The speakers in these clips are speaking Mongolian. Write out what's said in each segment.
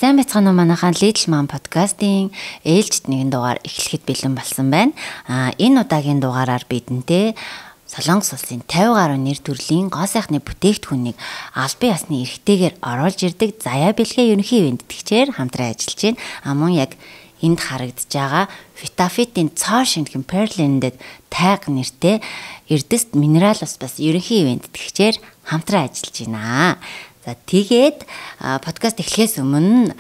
Сайн байцгаана уу манайхан Little Mom podcast-ийн ээлжид нэгэн дугаар эхлэхэд бэлэн болсон байна. Энэ удаагийн дугаараар бидэнтэй Солонгос улсын 50 гаруй нэр төрлийн гоо сайхны бүтээгдэхүүнийг албан ёсны эрхтэйгээр оруулж ирдэг Заяа бэлгээ ерөнхий эвэндэгчээр хамтран ажиллаж байна. Мөн яг энд харагдаж байгаа Fitafit-ийн цоор шинтгэн Pearland-д тайг нэртэй эрдэст минерал бас ерөнхий эвэндэгчээр хамтран ажиллаж байна. За тэгээд подкаст эхлэхээс өмнө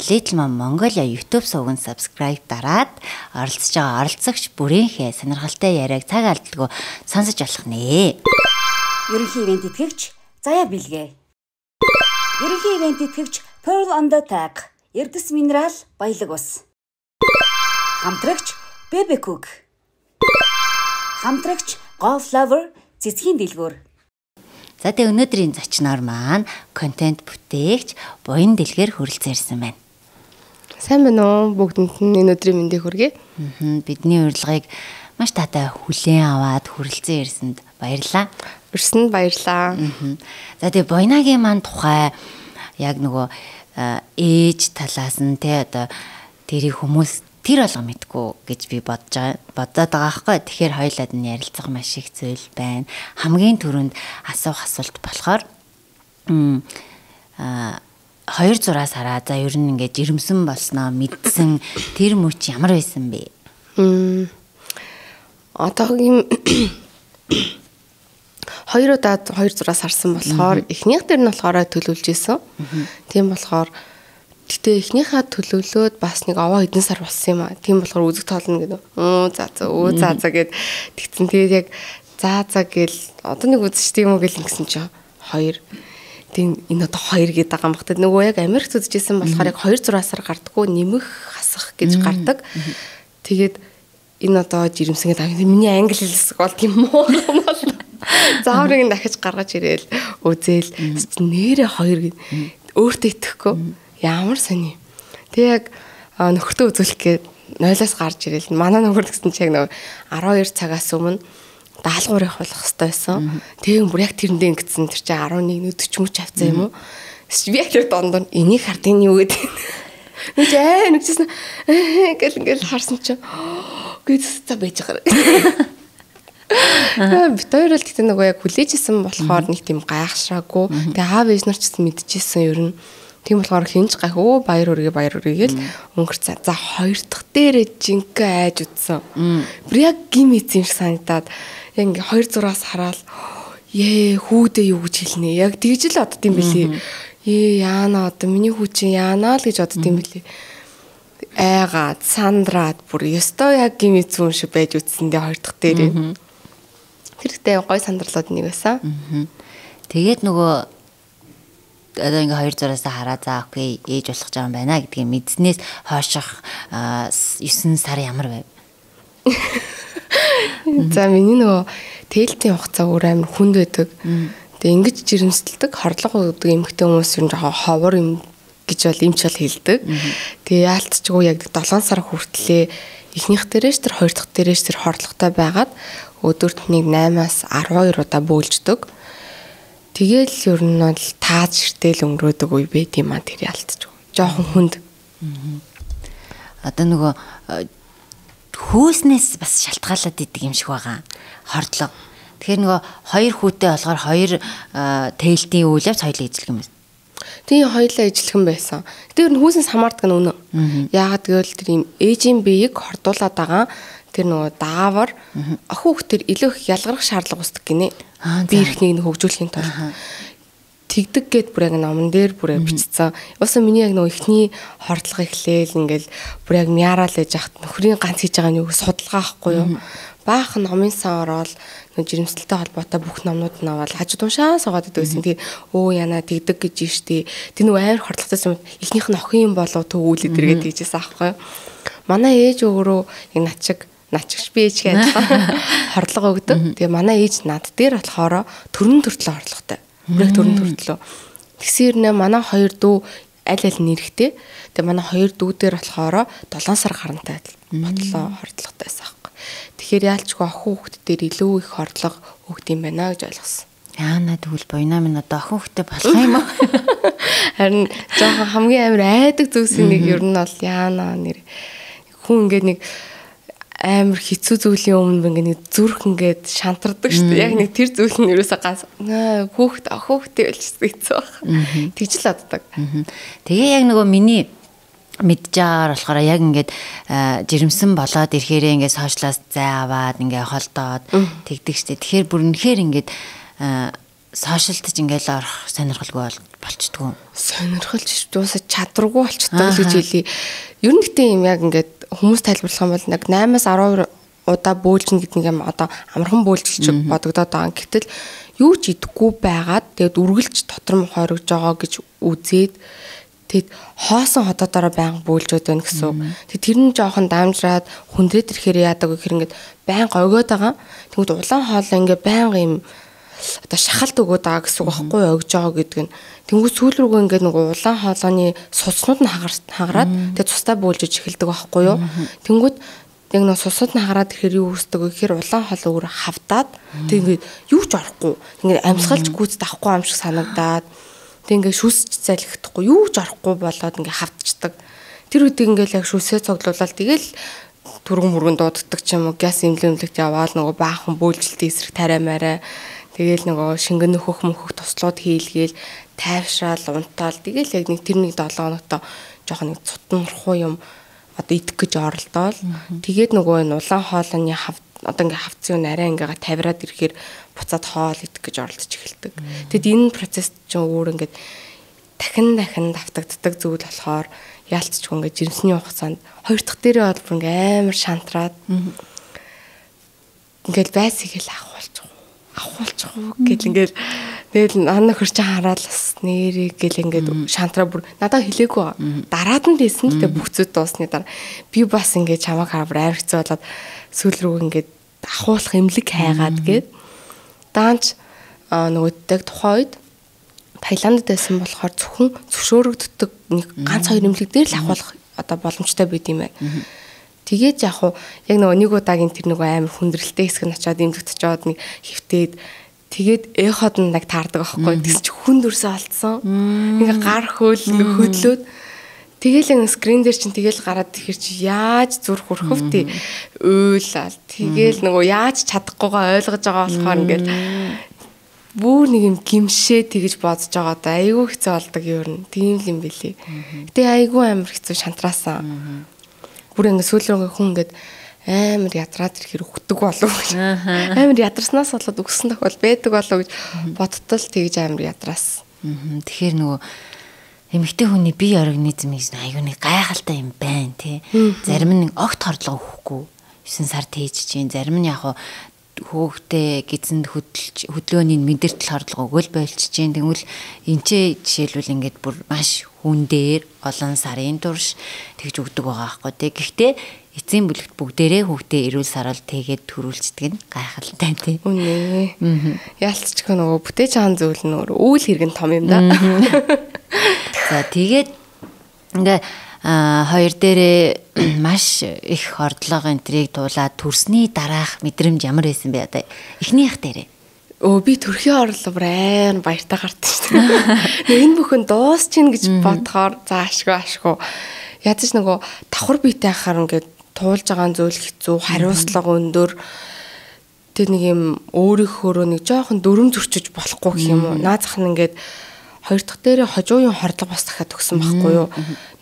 Little Mom Mongolia YouTube сувганд subscribe дараад оролцож байгаа оролцогч бүрийнхээ сонирхолтой яриаг цаг алдалгүй сонсож болох нэ. Ерөнхий ивент итгэгч Заяа бэлгээ. Ерөнхий ивент итгэгч Pearl on the Tag. Эрдэс минерал баялаг ус. Хамтрагч Baby Cook. Хамтрагч Go Flower цэцгийн дэлгүүр. За тэгээ өнөөдрийн зочноор маань контент бүтээгч Буян Дэлгээр хүрэлцэн ирсэн байна. Сайн байна уу? Бүгдэнд нь өнөөдрийн мэндийг хүргэе. Бидний урилгыг маш таатай хүлээн аваад хүрэлцэн ирсэнд баярлалаа. Өрсөнд баярлалаа. За тэгээ Буянагийн маань тухай яг нөгөө ээж талаас нь те одоо тэрийг хүмүүс тэр болго мэдгүй гэж би бодоод байгаа байхгүй. Тэгэхээр хоёулаад нь ярилцах маш их зүйл байна. Хамгийн түрүүнд асуух асуулт болохоор 2 зураас хараа за ер нь ингээд жирэмсэн болсноо мэдсэн тэр мөч ямар байсан бэ? Одоогийн 2 удаад 2 зураас харсан болохоор эхнийх дээр нь болохоор төлөвлөж исэн. Тийм болохоор гэтээ эхнийхээ төлөвлөөд бас нэг аваа хэдэн сар болсон юм аа. Тийм болохоор үзэг тоолно гэдэг. За гэд тэгсэн. Тэгээд яг за гэл одоо нэг үзэж тийм үү гэл ингэсэн чинь 2. Тийм энэ одоо 2 гэдэг байгаа юм багтаа. Нөгөө яг Америкт үзэжсэн болохоор яг 2 зураасаар гардаггүй нэмэх хасах гэж гардаг. Тэгээд энэ одоо жирэмсэгээд миний англи хэлсэг бол тийм үү? Зааврыг дахиж гаргаж ирээл үзээл нэрээ 2 гэд өөртөө итгэхгүй. Ямар сони. Тэг яг нөхөртөө үзүүлэх гээд нойлоос гарч ирээл. Манай нөхөр гэсэн чинь яг 12 цагаас өмнө даалгавар явуулах хэрэгтэй байсан. Тэгээ бүр яг тэрэндээ ингэсэн тэр чинь 11:40 мөч авцсан юм уу? Би яг тэр дондор энийг хардын юу гэдэг. Нэгчсэн гэл харсан чинь гэж байж байгаа. Бид хоёр л тэгтээ нөгөө яг хүлээжсэн болохоор нэг тийм гайхшраагүй. Тэгээ аав ээж нар ч гэсэн мэдчихсэн ер нь. Тийм болохоор хинж гайх баяр үргээ гэл өнгөрцөө. За 2 дахь дээрээ жинхэнэ айж утсан. Бүр яг гим эзэн шиг санагдаад яг ингээ 2 зураас хараад хүүдээ юу гэж хэлнэ. Яг тэгж л одд юм бэлээ. Яана одоо миний хүү чинь яана л гэж одд юм бэлээ. Айгаад сандраад бүр ёстой яг гим эзэн шиг байж утсан дээ 2 дахь дээрээ. Тэрхтээ гой сандарлууд нэг байсан. Тэгээд нөгөө одоо ингээ 2 зураас хараа за окей ээж болох гэж байгаа юм байна гэдгийг мэдснээс хойших 9 сар ямар байв? За миний нөгөө тээлтийн хугацаа өөр амар хүнд байдаг. Тэгээ ингэж жирэмсэлдэг хорлого өгдөг эмэгтэй хүмүүс юм жоохон ховор юм гэж бол эмч бол хэлдэг. Тэгээ яалтчгүй яг 7 сар хүртлээ эхнийх дээрээс тэр 2 дахь дээрээс тэр хорлоготой байгаад өдөрт нэг 8-аас 12 удаа бөөлждөг. Тэгэл ер нь бол тааж ширтэл өнгөрөөдөг үе байт юм аа тэр ялтч. Жохон хүнд. Одоо нөгөө хөөснээс бас шалтгаалаад идэг юм шиг байгаа. Хордлого. Тэгэхээр нөгөө 2 хүүтэй болохоор 2 тээлтийн үйл явц хоёулаа эзлэх юм байна. Тийм хоёулаа эзлэх байсан. Тэр нь хүүснээс хамаардаг нь үнэ. Яагаад гэвэл тэр юм ээжийн биеийг хордуулаад байгаа тэр нөгөө даавар охин хүүхдэр илүү их ялгарх шаардлага үүсдэг гинэ. Би эрхнийг хөгжүүлэхийн тулд тэгдэг гэд бүр яг номон дээр бүр бичсэн. Уусаа миний яг нөгөө ихний хордлого эхлээл ингээл бүр яг мяараал ээж ахт нөхрийн ганц хийж байгаа нь юу судалгаа ахгүй юу. Баах номын сан ороод нөгөө жирэмсэлтэй холбоотой бүх номнууд нь аваад хажууд уншаа суугаад идэгсэн. Тэгээ яна тэгдэг гэж штий. Тэр нөгөө амар хордлоготой юм. Эхнийх нь охин юм болов төгөөл идэргээд тийжсэн аахгүй юу. Манай ээж өөрөө яг начигч би ээж гэж хорлого өгдөг. Тэгээ манай ээж над дээр болохоор төрн төртлөө хорлоготой. Бүрэг төрн төртлөө. Тэгсэрнэ манай 2 дүү аль нэрхтэй. Тэгээ манай 2 дүү дээр болохоор 7 сар гарантай бодлоо хордлоготой байсан аахгүй. Тэгэхээр яалчгүй охин хүүхд дээр илүү их хордлого өгд юм байна гэж ойлгосон. Яана тэгвэл буйна минь одоо охин хөхтэй болох юм уу? Харин жоохон хамгийн амар айдаг зүйлсийн нэг ер нь бол яана нэр хүн ингээд нэг амар хэцүү зүйлийн өмнө ингээд нэг зүрх ингээд шантардаг шүү дээ. Яг нэг тэр зүйл нь ерөөсөө ганц хүүхдээ болчихсон хэцүү баг. Тэгж л боддог. Тэгээ яг нөгөө миний мэдж байгаагаар болохоор яг ингээд жирэмсэн болоод ирэхээрээ ингээд сошиалаас зай аваад ингээд холдоод тэгдэг штеп. Тэгэхээр бүр үнэхээр ингээд сошиалдж ингээд орох сонирхолгүй болчдгоо. Сонирхолж дуусаад чадваргүй болчдөг гэж хэлий. Ер нь гэдэг юм яг ингээд хүмүүс тайлбарлах юм бол нэг 8-аас 12 удаа бөөлжин гэдэг юм одоо амархан бөөлжилж бодогдоод байгаа. Гэтэл юу ч идэхгүй байгаад тэгээд үргэлж дотор нь хоригж байгаа гэж үзээд тэгэд хоосон хотоодороо байнга бөөлжөөд байна гэсэн үг. Тэгээд тэр нь жоохон дамжраад хүндрээд ирэхээр яадаг вэ гэхээр ингээд байнга огоод байгаа. Тэгвэл улаан хоолой ингээд байнга юм одоо шахалт өгөөд байгаа гэсэн үг байхгүй огж байгаа гэдэг нь. Тэнгүү сүүл рүүгээ ингээд нэг улаан хоолойны суцнууд нь хагараад тэгээд цустай бөөлжөж эхэлдэг байхгүй юу. Тэнгүүд яг нэг сусууд нь хагараад ирэхээр юу үүсдэг вэ гэхээр улаан хоолой өөр хавдаад тэг ингээд юу ч орохгүй. Ингээд амьсгалж гүйцэд авахгүй юм шиг санагдаад тэг ингээд шүсч залхихдахгүй юу ч орохгүй болоод ингээд хавдчихдаг. Тэр үедээ ингээд яг шүсээ цоглуулаад тэгэл түргэн мөргөн дууддаг ч юм уу газ имлэмлэгт яваал нөгөө баахан бөөлжилтийн эсрэг тариамаарай. Тэгэл нөгөө шингэн нөхөх туслууд хийлгээл тайвшраал унтаал тэгэл яг нэг тэр нэг 7 хоногтой жоохон нэг цутмархуу юм одоо идэх гэж оролдоол тэгээд нөгөө энэ улаан хоолойны одоо ингээ хавцын арай ингээ тавираад ирэхээр буцаад хоол идэх гэж оролдож эхэлдэг. Тэгэд энэ процесс чинь өөр ингээд дахин давтагддаг зүйл болохоор яалтчгүй ингээ жирэмсний хугацаанд хоёр дахь дээрээ бол бүр ингээ амар шантраад ингээл байсыг л авахулчих гэл ингээл тэгэл ана хөрчин хараад бас нэрээ гэл ингээд шантраа бүр надад хэлээгүй дараад нь дээсэн л тэ бүх зүйл дуусны дараа би бас ингээд чамаг хавар амар хэцүү болоод сүүл рүү ингээд авахуулах эмнэлэг хайгаад гээд даанч нөгөөдөг тухайн үед Таиландд байсан болохоор зөвхөн зөвшөөрөгддөг нэг ганц хоёр эмнэлэг дээр л авахуулах одоо боломжтой байд юм байна. Тэгээд яг нөгөө нэг удаагийн тэр нөгөө амар хүндрэлтэй хэсэг нь очиод эмзэгтэж жоод нэг хөвтөөд тэгээд эход нь нэг таардаг байхгүй. Тэс чи хүндүрсээ олцсон. Ингээ гар хөөл хөдлөөд тэгээл нэг скрин дээр чинь тэгээл гараад тэгэхэр чи яаж зүрх өрхөвтэй уйлал. Тэгээл нөгөө яаж чадахгүйгаа ойлгож байгаа болохоор ингээд бүр нэг юм гимшээ тэгэж бодож байгаа да айгүй хэцүү болдог юм. Тийм л юм бэлээ. Гэтэ айгүй амар хэцүү шантраасан. Бүр ингэ сүүл рүү хүн ингээд амар ядраад ирэхээр өгдөг болов гэж. Амар ядарснаас болоод өгсөн тохиол байдаг болов гэж бодтол тэгж амар ядраас. Тэгэхээр нөгөө эмэгтэй хүний бие организм гэж аюу нэг гайхалтай юм байна тий. Зарим нь огт хордлого өгөхгүй 9 сар тээж чинь, зарим нь яг хөөхтэй гизэнд хөдөлгөөний мэдэртэл хордлого өгөөл байлч чинь. Тэгвэл энчээ жишээлбэл ингээд бүр маш хүн дээр олон сарын турш тэгж өгдөг байгаа байхгүй тий. Гэхдээ эцсийн бүлэгт бүгдээрээ хүүхдээ эрүүл сарал тэгээд төрүүлцдэг нь гайхалтай тий. Үнэ. Яалтчгүй нөгөө бүтээж хаан зүйл нь үйл хэрэгэн том юм да. За тэгээд ингээ хоёр дээрээ маш их хордлого энтрийг туулаад төрсний дараах мэдрэмж ямар байсан бэ одоо эхнийх дээрээ? Би төрхийн орлого амар баяртай гардаг шүү дээ. Энэ бүхэн дуусч ийн гэж бодохоор заашгүй. Ядаж нөгөө давхар биетэй хахаар ингээд туулж байгаа зүйл хэцүү, хариуцлага өндөр. Тэг нэг юм өөрийнхөө нэг жоохон дүрм зөрчиж болохгүй гэх юм уу. Наазах нь ингээд хоёр дахь дээрээ хожуугийн хордлого бас дахиад өгсөн байхгүй юу.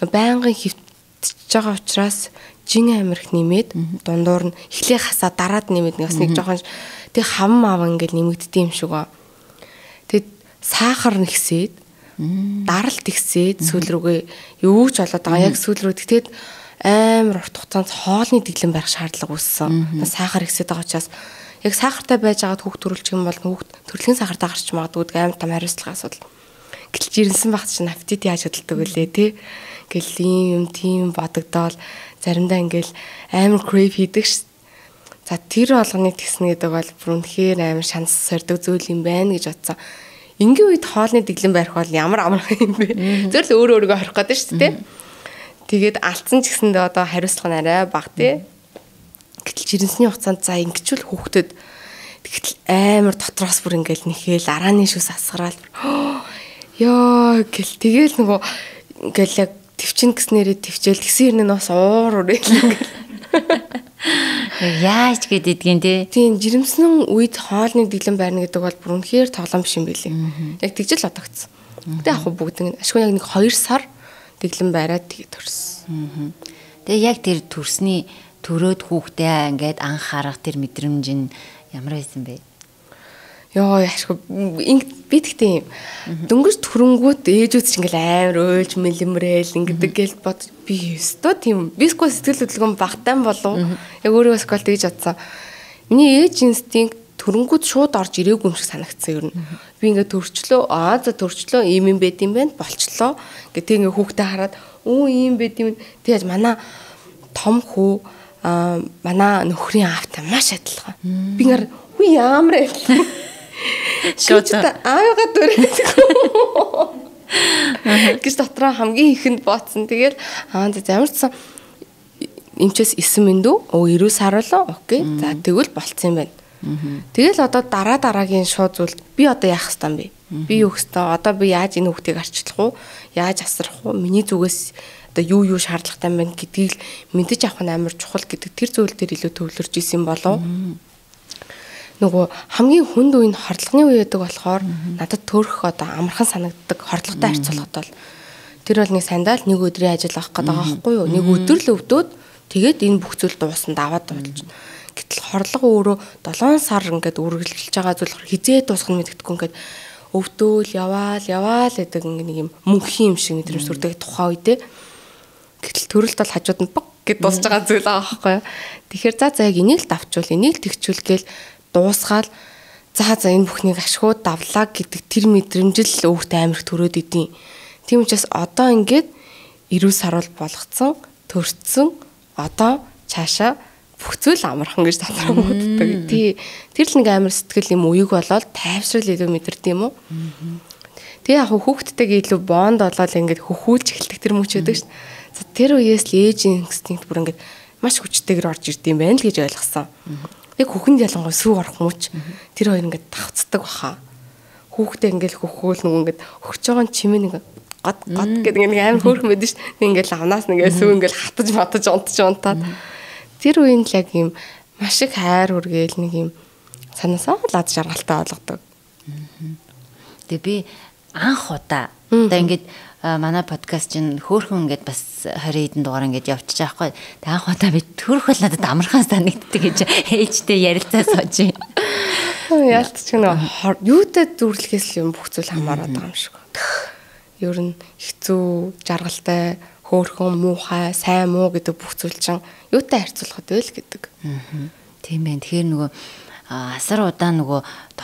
Байнгын хөвтөж байгаа учраас жин амирх нэмээд дундуур нь эхлээ хасаа дараад нэмээд бас нэг жоохон тэг хам мав ингээд нэмэгддэм юм шиг ба. Тэгэд сахар нэгсээд даралт ихсээд сүүл рүүгээ юу ч болоод байгаа. Яг сүүл рүү тэгээд амар урт хугацаанд хоолны дэглэм байх шаардлага үүссэн. Сахар ихсээд байгаа учраас яг сахартай байж байгаад хүүхд төрүүлчих юм бол хүүхд төрөлхийн сахартай гарч магадгүй амар том хариуцлага асуудал. Гэлж ирсэн багт чинь аппетит яаж хөдөлдөг вүлээ тий. Гэл ийм юм тийм бодогдоол заримдаа ингээл амар крейв хийдэг ш. За тэр болгоныг тэгснэ гэдэг бол бүр үнэхээр амар шанс сордог зүйл юм байна гэж бодсон. Ингийн үед хоолны дэглэм барих бол ямар амархан юм бэ? Зөв л өөрөөгөө хорих гэдэг шүү дээ. Тэгээд алдсан ч гэсэндээ одоо хариуцлага нь арай бага тий. Гэтэл жирэмсний хугацаанд за ингэчүүл хүүхдэд Тэгтэл амар дотроос бүр ингээл нэхэл арааны шүс асгараал. Ёо гэл тэгэл нөгөө ингээл яг төвчин гэснээрээ төвчээл тэгсэн юм нь бас уур ингээл. Яаж гэдэгдгийм те. Тийм жирэмсэн үед хоолны дэглэм байрна гэдэг бол бүр үнэхээр тоглоом биш юм билий. Яг тэгжэл одогцсон. Гэтэ яг бүгд ашгүй яг нэг 2 сар дэглэм байраад тэгээд төрсөн. Тэгээ яг тэр төрсний төрөөд хүүхдээ ингээд анхаарах тэр мэдрэмж нь ямар байсан бэ? Йоо яшгүй би тэгтээ юм. Дөнгөж төрөнгүүт ээжүүд ч ингээл амар уйлж мэлэмрээл ингээд гэл бод би өстөө тийм биско сэтгэл хөдлөм багтаан болов. Яг өөрөө скол тэгж бодсон. Миний ээж инстинкт төрөнгүүд шууд орж ирээгүй юм шиг санагдсан юм. Би ингээд төрчлөө за төрчлөө ийм юм байд юм байна болчлоо. Ингээд тэг ингээд хүүхдээ хараад ийм байд юм. Тэгэж манай том хүү манай нөхрийн аавтай маш адилхан. Би ингээд хүү ямар адилхан. Шууд аавгаа дүрээд гэж дотроо хамгийн ихэнд бооцсон. Тэгэл замарчсан эмчээс 9 мэндүү 90 сар болоо. Окей. За тэгвэл болцсон юм байна. Тэгэл одоо дараагийн шууд зүйл би одоо яах ёстой юм бэ? Би юу хөстөө одоо би яаж энэ хүүхдийг арчлах уу? Яаж асрах уу? Миний зүгээс одоо юу шаардлагатай юм бэ гэдгийг мэдэж авах нь амар чухал гэдэг тэр зүйл дээр илүү төвлөрж исэн болов. Нөгөө хамгийн хүнд үеийн хордлогын үе гэдэг болохоор надад төрөх одоо амархан санагддаг хордлоготой харьцуулахад бол тэр бол нэг сандал нэг өдрийн ажил авах гэдэг байгаа байхгүй юу? Нэг өдөр л өвдөөд тэгээд энэ бүх зүйл дуусна даваад болж. Гэтэл хорлого өөрөө 7 сар ингээд үргэлжлэж байгаа зүйл хизээ дуусах нь мэддэггүй ингээд өвдөөл яваал гэдэг нэг юм мөнхийн юм шиг мэдрэмж төрдөг тухайн үедээ. Гэтэл төрөлд бол хажууд нь гэд дуусж байгаа зүйл байгаа байхгүй юу? Тэгэхээр за яг энийг л давчвал энийг л тэгчүүл гээл дуусгаал за энэ бүхнийг ашгууд давлаа гэдэг тэр мэдрэмжил өөртөө амирх төрөөд идэв. Тийм учраас одоо ингээд 90 сар болгоцсон, төрцсөн, одоо цаашаа бүх зүйл амархан гэж дотроо боддог. Тэр л нэг амир сэтгэл юм үеиг болоод тайвшрал илүү мэдэрдэг юм уу? Тэгээ яг хүүхдтэйгээ илүү бонд болоод ингээд хөхүүлж эхэлдэг тэр мөчөдөг ш. Тэр үеэс л ээжийн инстинкт бүр ингээд маш хүчтэйгэр орж ирд юм байна л гэж ойлгосон. Яг хүүхэнд ялангуяа сүү орох мууч тэр хоёр ингээд тавцдаг баха. Хүүхдээ ингээд хөхөөл нөгөө ингээд хөрч байгаа чимээ нэг гад гэдэг нэг амар хөөрхөн байдаг ш. Ингээд авнаас нэгээ сүү ингээд хатаж унтаад. Тэр үеийн л яг юм маш их хайр үргээл нэг юм санаасаа лад жаргалтай болгодог. Тэгээ би анх удаа одоо ингээд манай подкаст чинь хөөрхөн ингээд бас 20 хэдэн дугаар ингээд явчих байхгүй. Тэг анх удаа би төрөх бол надад амархан санагддаг гэж ээжтэй ярилцаа сууж. Яалтч нөө юутай зүрлэхээс юм бүх зүйл хамаарат байгаа юм шиг. Ер нь хэцүү, жаргалтай, хөөрхөн, муухай, сайн муу гэдэг бүх зүйл чинь юутай харьцуулахад вэ л гэдэг. Тийм байх. Тэгэхээр нөгөө асар удаа нөгөө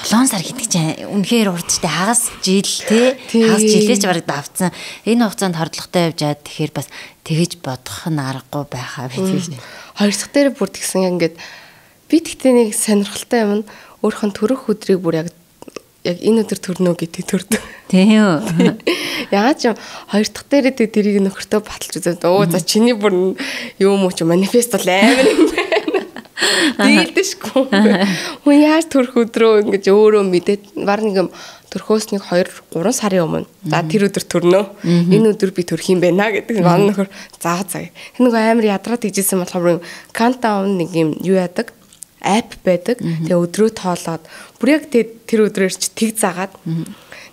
7 сар гэдэг чинь үнэхээр урдчтай хагас жил те хагас жилээч бараг давцсан. Энэ хугацаанд хордлоготой явж чад тэгэхээр бас тэгэж бодох нь аргагүй байхаа би тэгж. Хоёр дахь дээр бүр тэгсэн ингээд би тэгтээ нэг сонирхолтой юм нь өөрхөн төрөх өдрийг бүр яг энэ өдөр төрнө гэдэг төрдөг. Тийм үү. Яагаад ч хоёр дахь дээр тэрийг нөхөртөө баталж үзээд за чиний бүр юм уу ч манифест бол амар юм байна. Дийлдэшгүй. Хүн яаж төрөх өдрөө ингэж өөрөө мэдээд бар нэг юм төрхөөс нэг 2-3 сарын өмнө за тэр өдөр төрнөө. Энэ өдөр би төрөх юм байна гэдэг манай нөхөр за. Нэг амар ядраад ижсэн болохоор countdown нэг юм юу яадаг app байдаг. Тэгээ өдрөө тоолоод бүр яг тэр өдрөөр чи тэг заагаад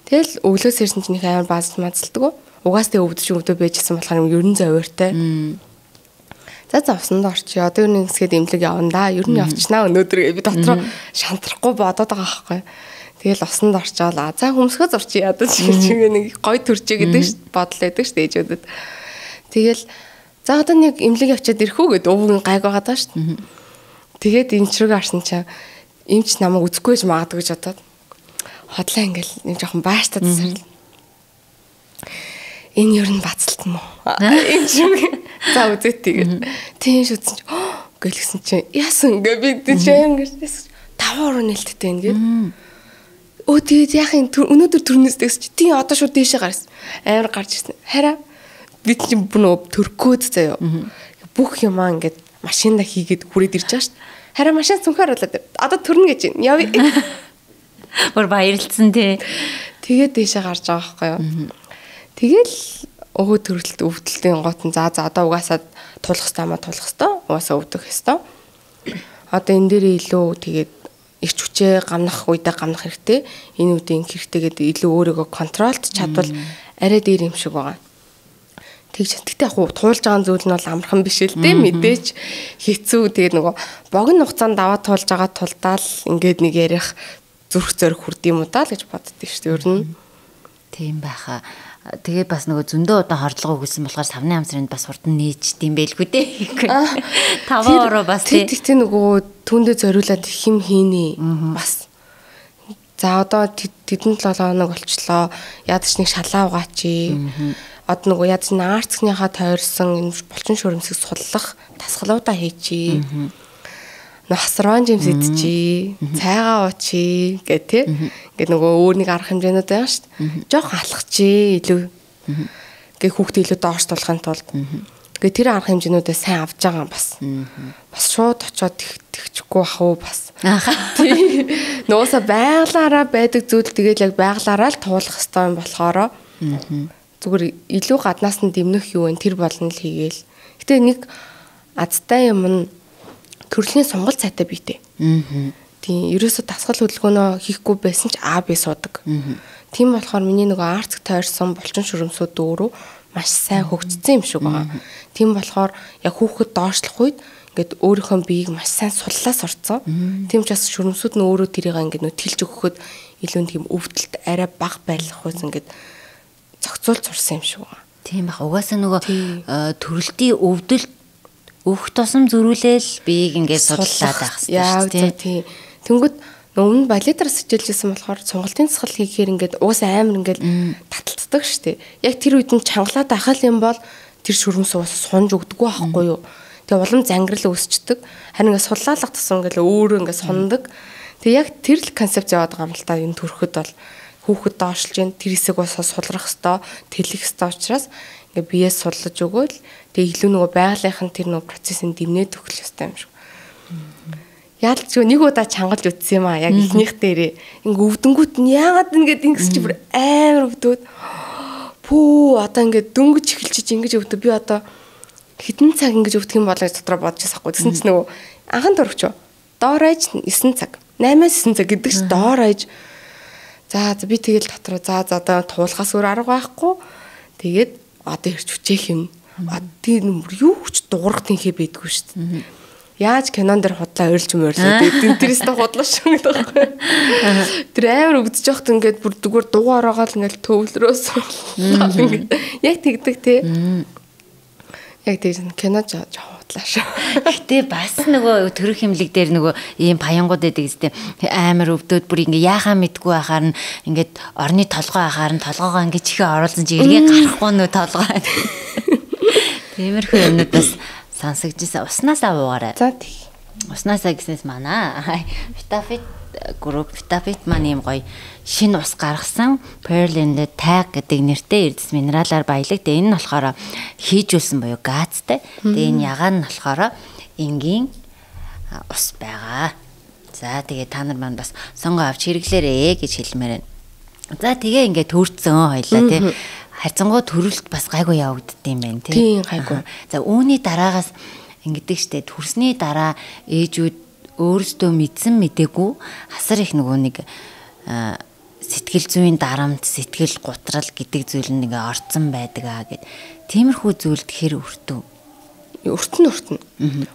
тэгэл өглөөс ирсэн чинь их амар бааз мазалдаг. Угаас тэг өвдөж байжсэн болохоор ерөн зовёртой. За завсанд орчё. Одоо юу нэгсгээд имлэг явна да. Ер нь явчихнаа өнөөдөр би дотроо шантрахгүй бодоод байгаа байхгүй. Тэгэл усанд орчоод за хөмсгөө зурчих ядаж шиг нэг гой төрчээ гэдэг ш бодол байдаг ш ээжүүдэд. Тэгэл за одоо нэг имлэг явчаад ирэх үү гэд ууг гайг байгаа даа ш. Тэгээд эмчрэг арсан чаа эмч намайг үзэхгүй ч магадгүй гэж бодоод хотлаа ингээл нэг жоохон бааштай засарл. Энэ ер нь бацалтан мó. Эмчрэг за үзээ тэгээд тийм шүтсэн чи гэлгсэн чи яасан ингээ би тийм ингээ 5 орон нэлттэй ингээ. Тэгээд яахын өнөөдөр төрнөөс тэгс чи тийм одоо шууд дээшээ гарсан. Амар гарч ирсэн. Хараа би чинь бүр нөө төрхгөөд заяа. Бүх юмаа ингээд машинда хийгээд хүрээд ирж байгаа шүү дээ. Харин машин цүнхээр болоод одоо төрнө гэж байна. Явъя. Бүр баярлцсан тий. Тэгээд дэшээ гарч байгаа байхгүй юу. Тэгэл өвөө төрөлт өвдөлтийн гот нь за одоо угаасаа тулах хэвээр угаасаа өвдөх хэвээр. Одоо энэ дээр илүү тэгээд ирч хүчээ гамнах үедээ гамнах хэрэгтэй. Энэ үедээ инх хэрэгтэйгээд илүү өөрийгөө контролд чадвал арай дээр юм шиг байгаа. Тэгж тэгтээ яг туулж байгаа зүйл нь бол амархан биш л дээ мэдээж хэцүү. Тэгээд нөгөө богино хугацаанд даваа туулж байгаа тулдаал ингээд нэг ярих зүрх зориг хүрд юм уу даа л гэж боддөө шүү дээ ер нь. Тийм байхаа. Тэгээ бас нөгөө зөндөө удаан хордлого өгсөн болохоор савны амсранд бас хурдан нээждэм байлгүй дээ. 5 ороо бас тэгтээ нөгөө түндэ зориулаад хим хийнэ бас. За одоо тэдэнд 7 хоног болчлоо. Ядаж нэг шалаа угаачи. Одоо нөгөө ядаж наарцгийнхаа тойрсон энэ булчин шуурмсыг суллах тасгалуудаа хийчи. Насран жимс идчихий, цайгаа уучи гэх тээ. Ингээд нөгөө өөр нэг арга хэмжээнүүд байна шүү дээ. Жохон алхачи илүү. Гээ хүүхдээ илүү доош тулахын тулд. Гээ тэр арга хэмжээнүүдээ сайн авч байгаа бас. Бас шууд очиод тэгчихгүй бах уу бас. Тий. Нөөсө байглаараа байдаг зүйл тэгэл яг байглаараа л туулах хэрэгтэй юм болохоро. Зүгээр илүү гаднаас нь дэмнэх юу вэ? Тэр болно л хийгээл. Гэтэ нэг азтай юм нь төрлийн сонголт сайтай бийтэй. Тийм, ерөөсө дасгал хөдөлгөөнөө хийхгүй байсан ч А B суудаг. Тийм болохоор миний нөгөө арцэг тойрсон булчин шүрмсүүд өөрөө маш сайн хөгжсөн юм шиг байгаа. Тийм болохоор яг хүүхэд доошлох үед ингээд өөрийнхөө биеийг маш сайн суллаа сурцсан. Тийм ч бас шүрмсүүд нь өөрөө тэрийг ингээд нөө тэлж өгөхөд илүү тийм өвдөлт арай бага байлгах үс ингээд зохицуулж сурсан юм шиг байгаа. Тийм бах. Угаасаа нөгөө төрөлтийн өвдөлт өөх тусам зөрүүлээл биеийг ингээд судлаад байх хэрэгтэй тийм. Тэнгүүд өмнө балетараас хичээлжсэн болохоор сонголтын засал хийхээр ингээд уусаа амар ингээд таталцдаг штеп. Яг тэр үед нь чангалаад ахал юм бол тэр шүрмс уус сунж өгдөггүй байхгүй юу. Тэгээ улам зангирал үүсчдэг. Харин ингээд суллаалах тусам ингээд өөрөө ингээд сундаг. Тэгээ яг тэр л концепц яваад байгаа юм л та энэ төрөхөд бол хүүхэд доошлж जैन тэр хэсэг уусаа сулрах хэвээр тэлэх хэвээр учраас ингээ биеэс суллаж өгөөл тэгээ илүү нөгөө байгалийнхын тэр нөгөө процессын дэмнээд өгөх хэрэгтэй юм шиг. Яалч нэг удаа чангалж үтсэн юм аа яг ихнийх дээрээ ингээ өвдөнгүүт нь яагаад ингээд ингэс чи бүр амар өвдөөд пүү одоо ингээ дөнгөж эхэлчих ингэж өвдөө би одоо хэдэн цаг ингэж өвдөх юм болоо гэж дотроо бодож байсаахгүй. Тэгсэн чинь нөгөө анхан дөрөвч дооройж 9 цаг 8-9 цаг гэдэг чинь дооройж за би тэгэл дотроо за одоо туулахаас өөр арга байхгүй. Тэгээд одоо ирч хүчээх юм. Тэр юу ч дуурах тэнхээ байдгүй шүү дээ. Яаж кинон дээр худлаа ойлж мөрлөө. Тэрээс та худлаа шүү гэдэг байхгүй. Тэр амар өвдөж явахт ингээд бүр зүгээр дугаараагаал ингээд төвлөрөөс. Яг тэгдэг те. Яг тийм кино жаадлаа шүү. Гэтэ бас нөгөө төрөх хэмлэг дээр нөгөө ийм паянгууд байдаг гэстэй амар өвдөөд бүр ингээ яахаа мэдгүй байхаар нь ингээд орны толгой байхаар нь толгоогоо ингээ чихээ оруулсан чи эргээ гарахгүй нөө толгой. Тиймэрхүү юмнууд бас сонсогдчихсан. Уснасаа уугаарай. За тий. Уснасаа гэснээс манай Vitaфит групп Vitaфит маань юм гоё шинэ ус гаргасан Pearl in the Tag гэдэг нэртэй эрдэс минералаар баялаг. Тэгээ энэ нь болохоор хийжүүлсэн буюу газтай. Тэгээ энэ ягаан нь болохоор энгийн ус байгаа. За тэгээ та нар маань бас сонгоо авч хэрэглээрэй гэж хэлмээр байна. За тэгээ ингээд төрцөн хоёлаа тий. Хайцангуу төрөлт бас гайгүй явагддсан юм байна тий. Тийм гайгүй. За үүний дараагаас ингэдэг штэ төрсний дараа ээжүүд өөрсдөө мэдсэн мэдээгүй хасар их нөгөө нэг сэтгэл зүйн дарамт, сэтгэл гутрал гэдэг зүйл нэг орцсон байдаг аа гэд. Тиймэрхүү зүйлд хэр өртөв. Өртөн.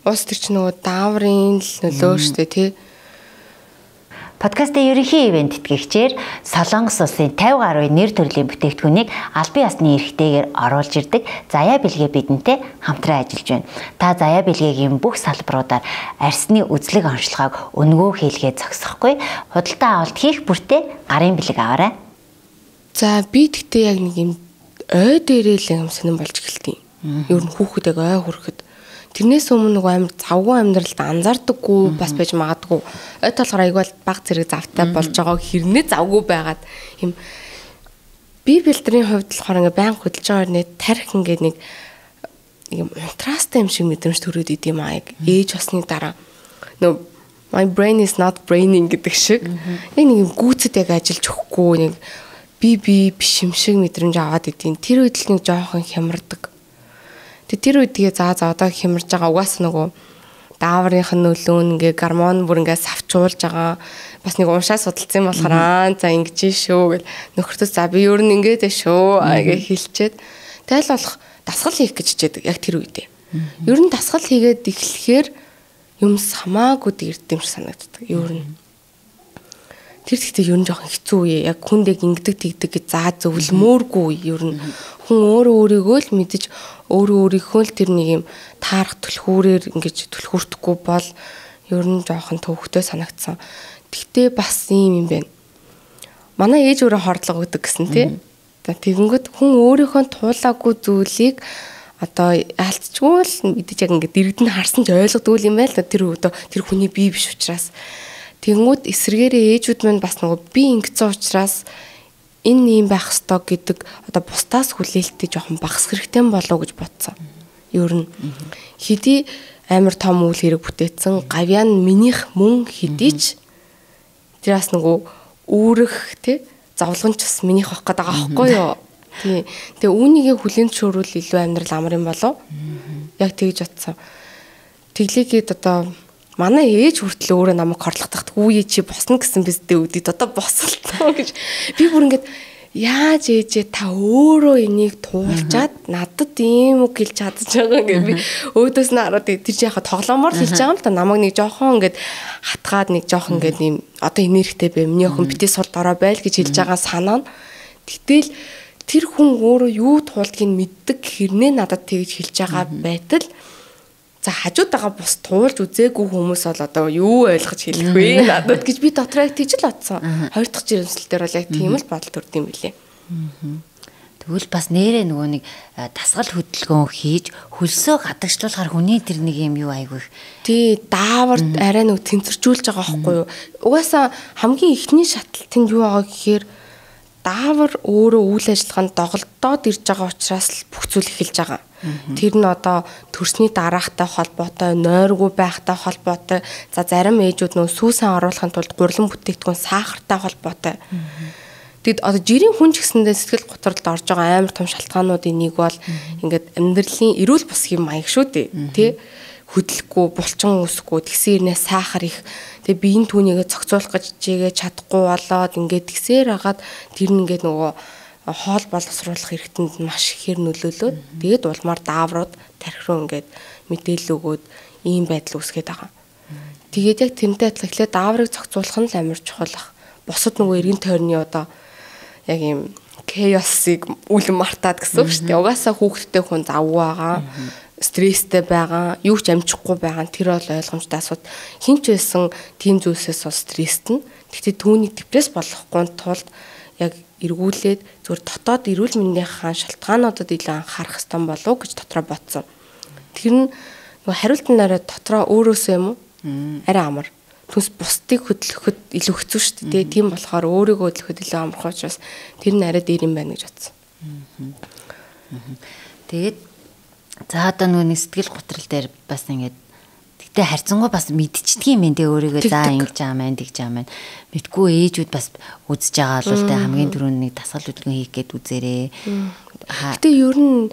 Уус тэр чинь нөгөө дааврын л нөлөө штэ тий. Подкастын ерөнхий ивент тэтгэгчээр Солонгос улсын 50 гаруй нэр төрлийн бүтээгдэхүүнийг албан ёсны эрхтэйгээр оруулж ирдэг Заяа бэлгээ бидэнтэй хамтран ажиллаж байна. Та Заяа бэлгээгийн бүх салбаруудаар арсны үзлэг онцлогоог өнгөө хийлгээ зогсохгүй худалдаа авалт хийх бүртээ гарын бэлэг аваарай. За би тэгтээ яг нэг юм ой дээрээ л юм сонирн болж эхэлтий. Ер нь хүүхэд яг ой хүрэхэд тэрнээс өмнө нөгөө амар завгүй амьдралд анзаардаггүй бас байж магадгүй. Ой толгоор айгүй баг зэрэг завтай болж байгаа хэрнээ завгүй байгаад юм би бэлтрийн хувьд болохоор ингээ баян хөдөлж байгаа нэ тарих ингээ нэг юм унтраастай юм шиг мэдрэмж төрөөд идэм аа. Ээж болсны дараа нөө my brain is not braining гэдэг шиг яг нэг юм гүйцэд яг ажиллаж өгөхгүй нэг би биш юм шиг мэдрэмж аваад идэв. Тэр үед л нэг жоохон хямардаг. Тэр үедээ за одоо хямарж байгаа угаасаа нөгөө дааврынх нь нөлөө ингээ гормон бүр ингээ савчуулж байгаа. Бас нэг уншаа судалсан юм болохоор за ингэж шүү гэл нөхөртөө за би ер нь ингээд шүү гэж хэлчихэд тэгэл болох дасгал хийх гэж хичээдэг яг тэр үедээ. Ер нь дасгал хийгээд эхлэхээр юмс хамаагүй дэрдэм шиг санагддаг. Ер нь тэр ихтэй ер нь жоохон хэцүү үе. Яг хүндээ ингэдэг тэгдэг гэж заа зөвлөмөөргүй ер нь хүн өөрийгөө л мэдэж өөрийнхөө л тэр нэг юм таарах түлхүүрээр ингэж түлхүүртэхгүй бол ер нь жоохон төвөгтэй санагдсан. Тэгтээ бас юм байна. Манай ээж өөрөө хордлого өгдөг гэсэн тий. Тэгэнгүүт хүн өөрийнхөө туулаагүй зүйлийг одоо алдчихгүй л мэдээж яг ингэ дэрэгдэн харсан ч ойлгодгүй юм байл та тэр өдөө тэр хүний бие биш учраас. Тэгэнгүүт эсрэгээрээ ээжүүд маань бас нөгөө би ингэсэн учраас энэ юм байх ёстой гэдэг одоо бусдаас хүлээлттэй жоохон багс хэрэгтэй болов гэж бодсон. Ер нь хэдий амар том үйл хэрэг бүтээсэн гавьяан минийх мөн хэдийч тэрээс нөгөө үүрэх тий зовлонч бас минийх авах гэдэг байгаа байхгүй юу? Тий. Тэгээ үүнийгээ хүлээн зөвшөөрвөл илүү амьдрал амар юм болов. Яг тэгж бодсон. Тэглээгээд одоо манай ээж хүртэл өөрөө намайг хорлогдохт үе чи босно гэсэн биздээ үдээд одоо босолтоо гэж би бүр ингээд яаж ээжээ та өөрөө энийг туулчаад надад ийм үг хэлж чадж байгаа гэж би өөдөөс нь хараад тэр чи яхаа тоглоомоор хэлж байгаа юм л та намайг нэг жоохон ингээд хатгаад нэг жоохон ингээд ийм одоо энергитэй бэ миний охин битээ сул дорой байл гэж хэлж байгаа санаа нь гэтэл тэр хүн өөрөө юу туулдгийг мэддэг хэрнээ надад тэгж хэлж байгаа байтал за хажууд байгаа бус туулж үзээгүй хүмүүс бол одоо юу ойлгож хэлэх вэ надад гэж би дотроо тийж л бодсон. Хоёр дахь жирэмслэл дээр бол яг тийм л бодол төрд юм билээ. Тэгвэл бас нэрээ нөгөө нэг дасгал хөдөлгөөн хийж хөлсөө гадагшлуулахаар хүний тэр нэг юм юу айгүй. Тий дааварт арай нөгөө тэнцэрчүүлж байгаа байхгүй юу. Угаасаа хамгийн ихний шатлалтын юу байгаа гэхээр даавар өөрөө үйл ажиллагаанд доголдоод ирж байгаа учраас л бүх зүйл эхэлж байгаа. Тэр нь одоо төрсний дараахтай холбоотой, нойргүй байхтай холбоотой. За зарим ээжүүд нөө сүүсэн оруулахын тулд гурлан бүтээгдэхүүн сахартай холбоотой. Тэгэд одоо жирийн хүн ч гэсэндээ сэтгэл готролд орж байгаа амар том шалтгаануудын нэг бол ингээд амьдралын эрүүл бусгийн маяг шүү дээ. Тэ хөдлөхгүй, булчин үүсэхгүй, тэгсэн ирнэ сахар их. Тэгээ биеийн түүнийгээ зохицуулах гэж чигээ чадахгүй болоод ингээд тэгсээр хагаад тэр нь ингээд нөгөө хоол боловсруулах хэрэгтэнд маш ихээр нөлөөлөөд тэгээд улмаар дааврууд тархи руу ингээд мэдээлэл өгөөд ийм байдал үүсгээд байгаа. Тэгээд яг тэрнтэй адилхан эхлээд дааврыг зохицуулах нь л амар чухал ах. Бусад нөгөө эргэн тойрны одоо яг ийм chaos-ыг үлэн мартаад гэсэн үг шүү дээ. Угаасаа хүүхдтэй хүн завгүй байгаа, стресстэй байгаа, юу ч амжихгүй байгаа нь тэр бол ойлгомжтой асууд. Хинч байсан тийм зүйлсээс бол стресстэй. Гэхдээ түүний депресс болохгүй тулд яг эргүүлээд зүгээр дотоод эрүүл мэндийн шалтгаануудад илүү анхаарах хэрэгтэй болов гэж дотроо бодсон. Тэр нь нөгөө хариултын арай дотроо өөрөөсөө юм уу? Арай амар. Түнс бусдыг хөдлөхөд илүү хэцүү шүү дээ. Тийм болохоор өөрийгөө хөдлөхөд илүү амархан учраас тэр нь арай дээр юм байна гэж бодсон. Тэгээд за одоо нөгөө сэтгэл готрол дээр бас ингээд тэгтээ харьцангуй бас мэдчихдэг юм энэ өөрийгөө за ингэж байгаа маань тэгж байгаа маань мэдгүй ээжүүд бас үзэж байгаа л тэ хамгийн түрүүнд нэг дасгал хөдөлгөөн хийх гээд үзээрээ. Гэтэ ер нь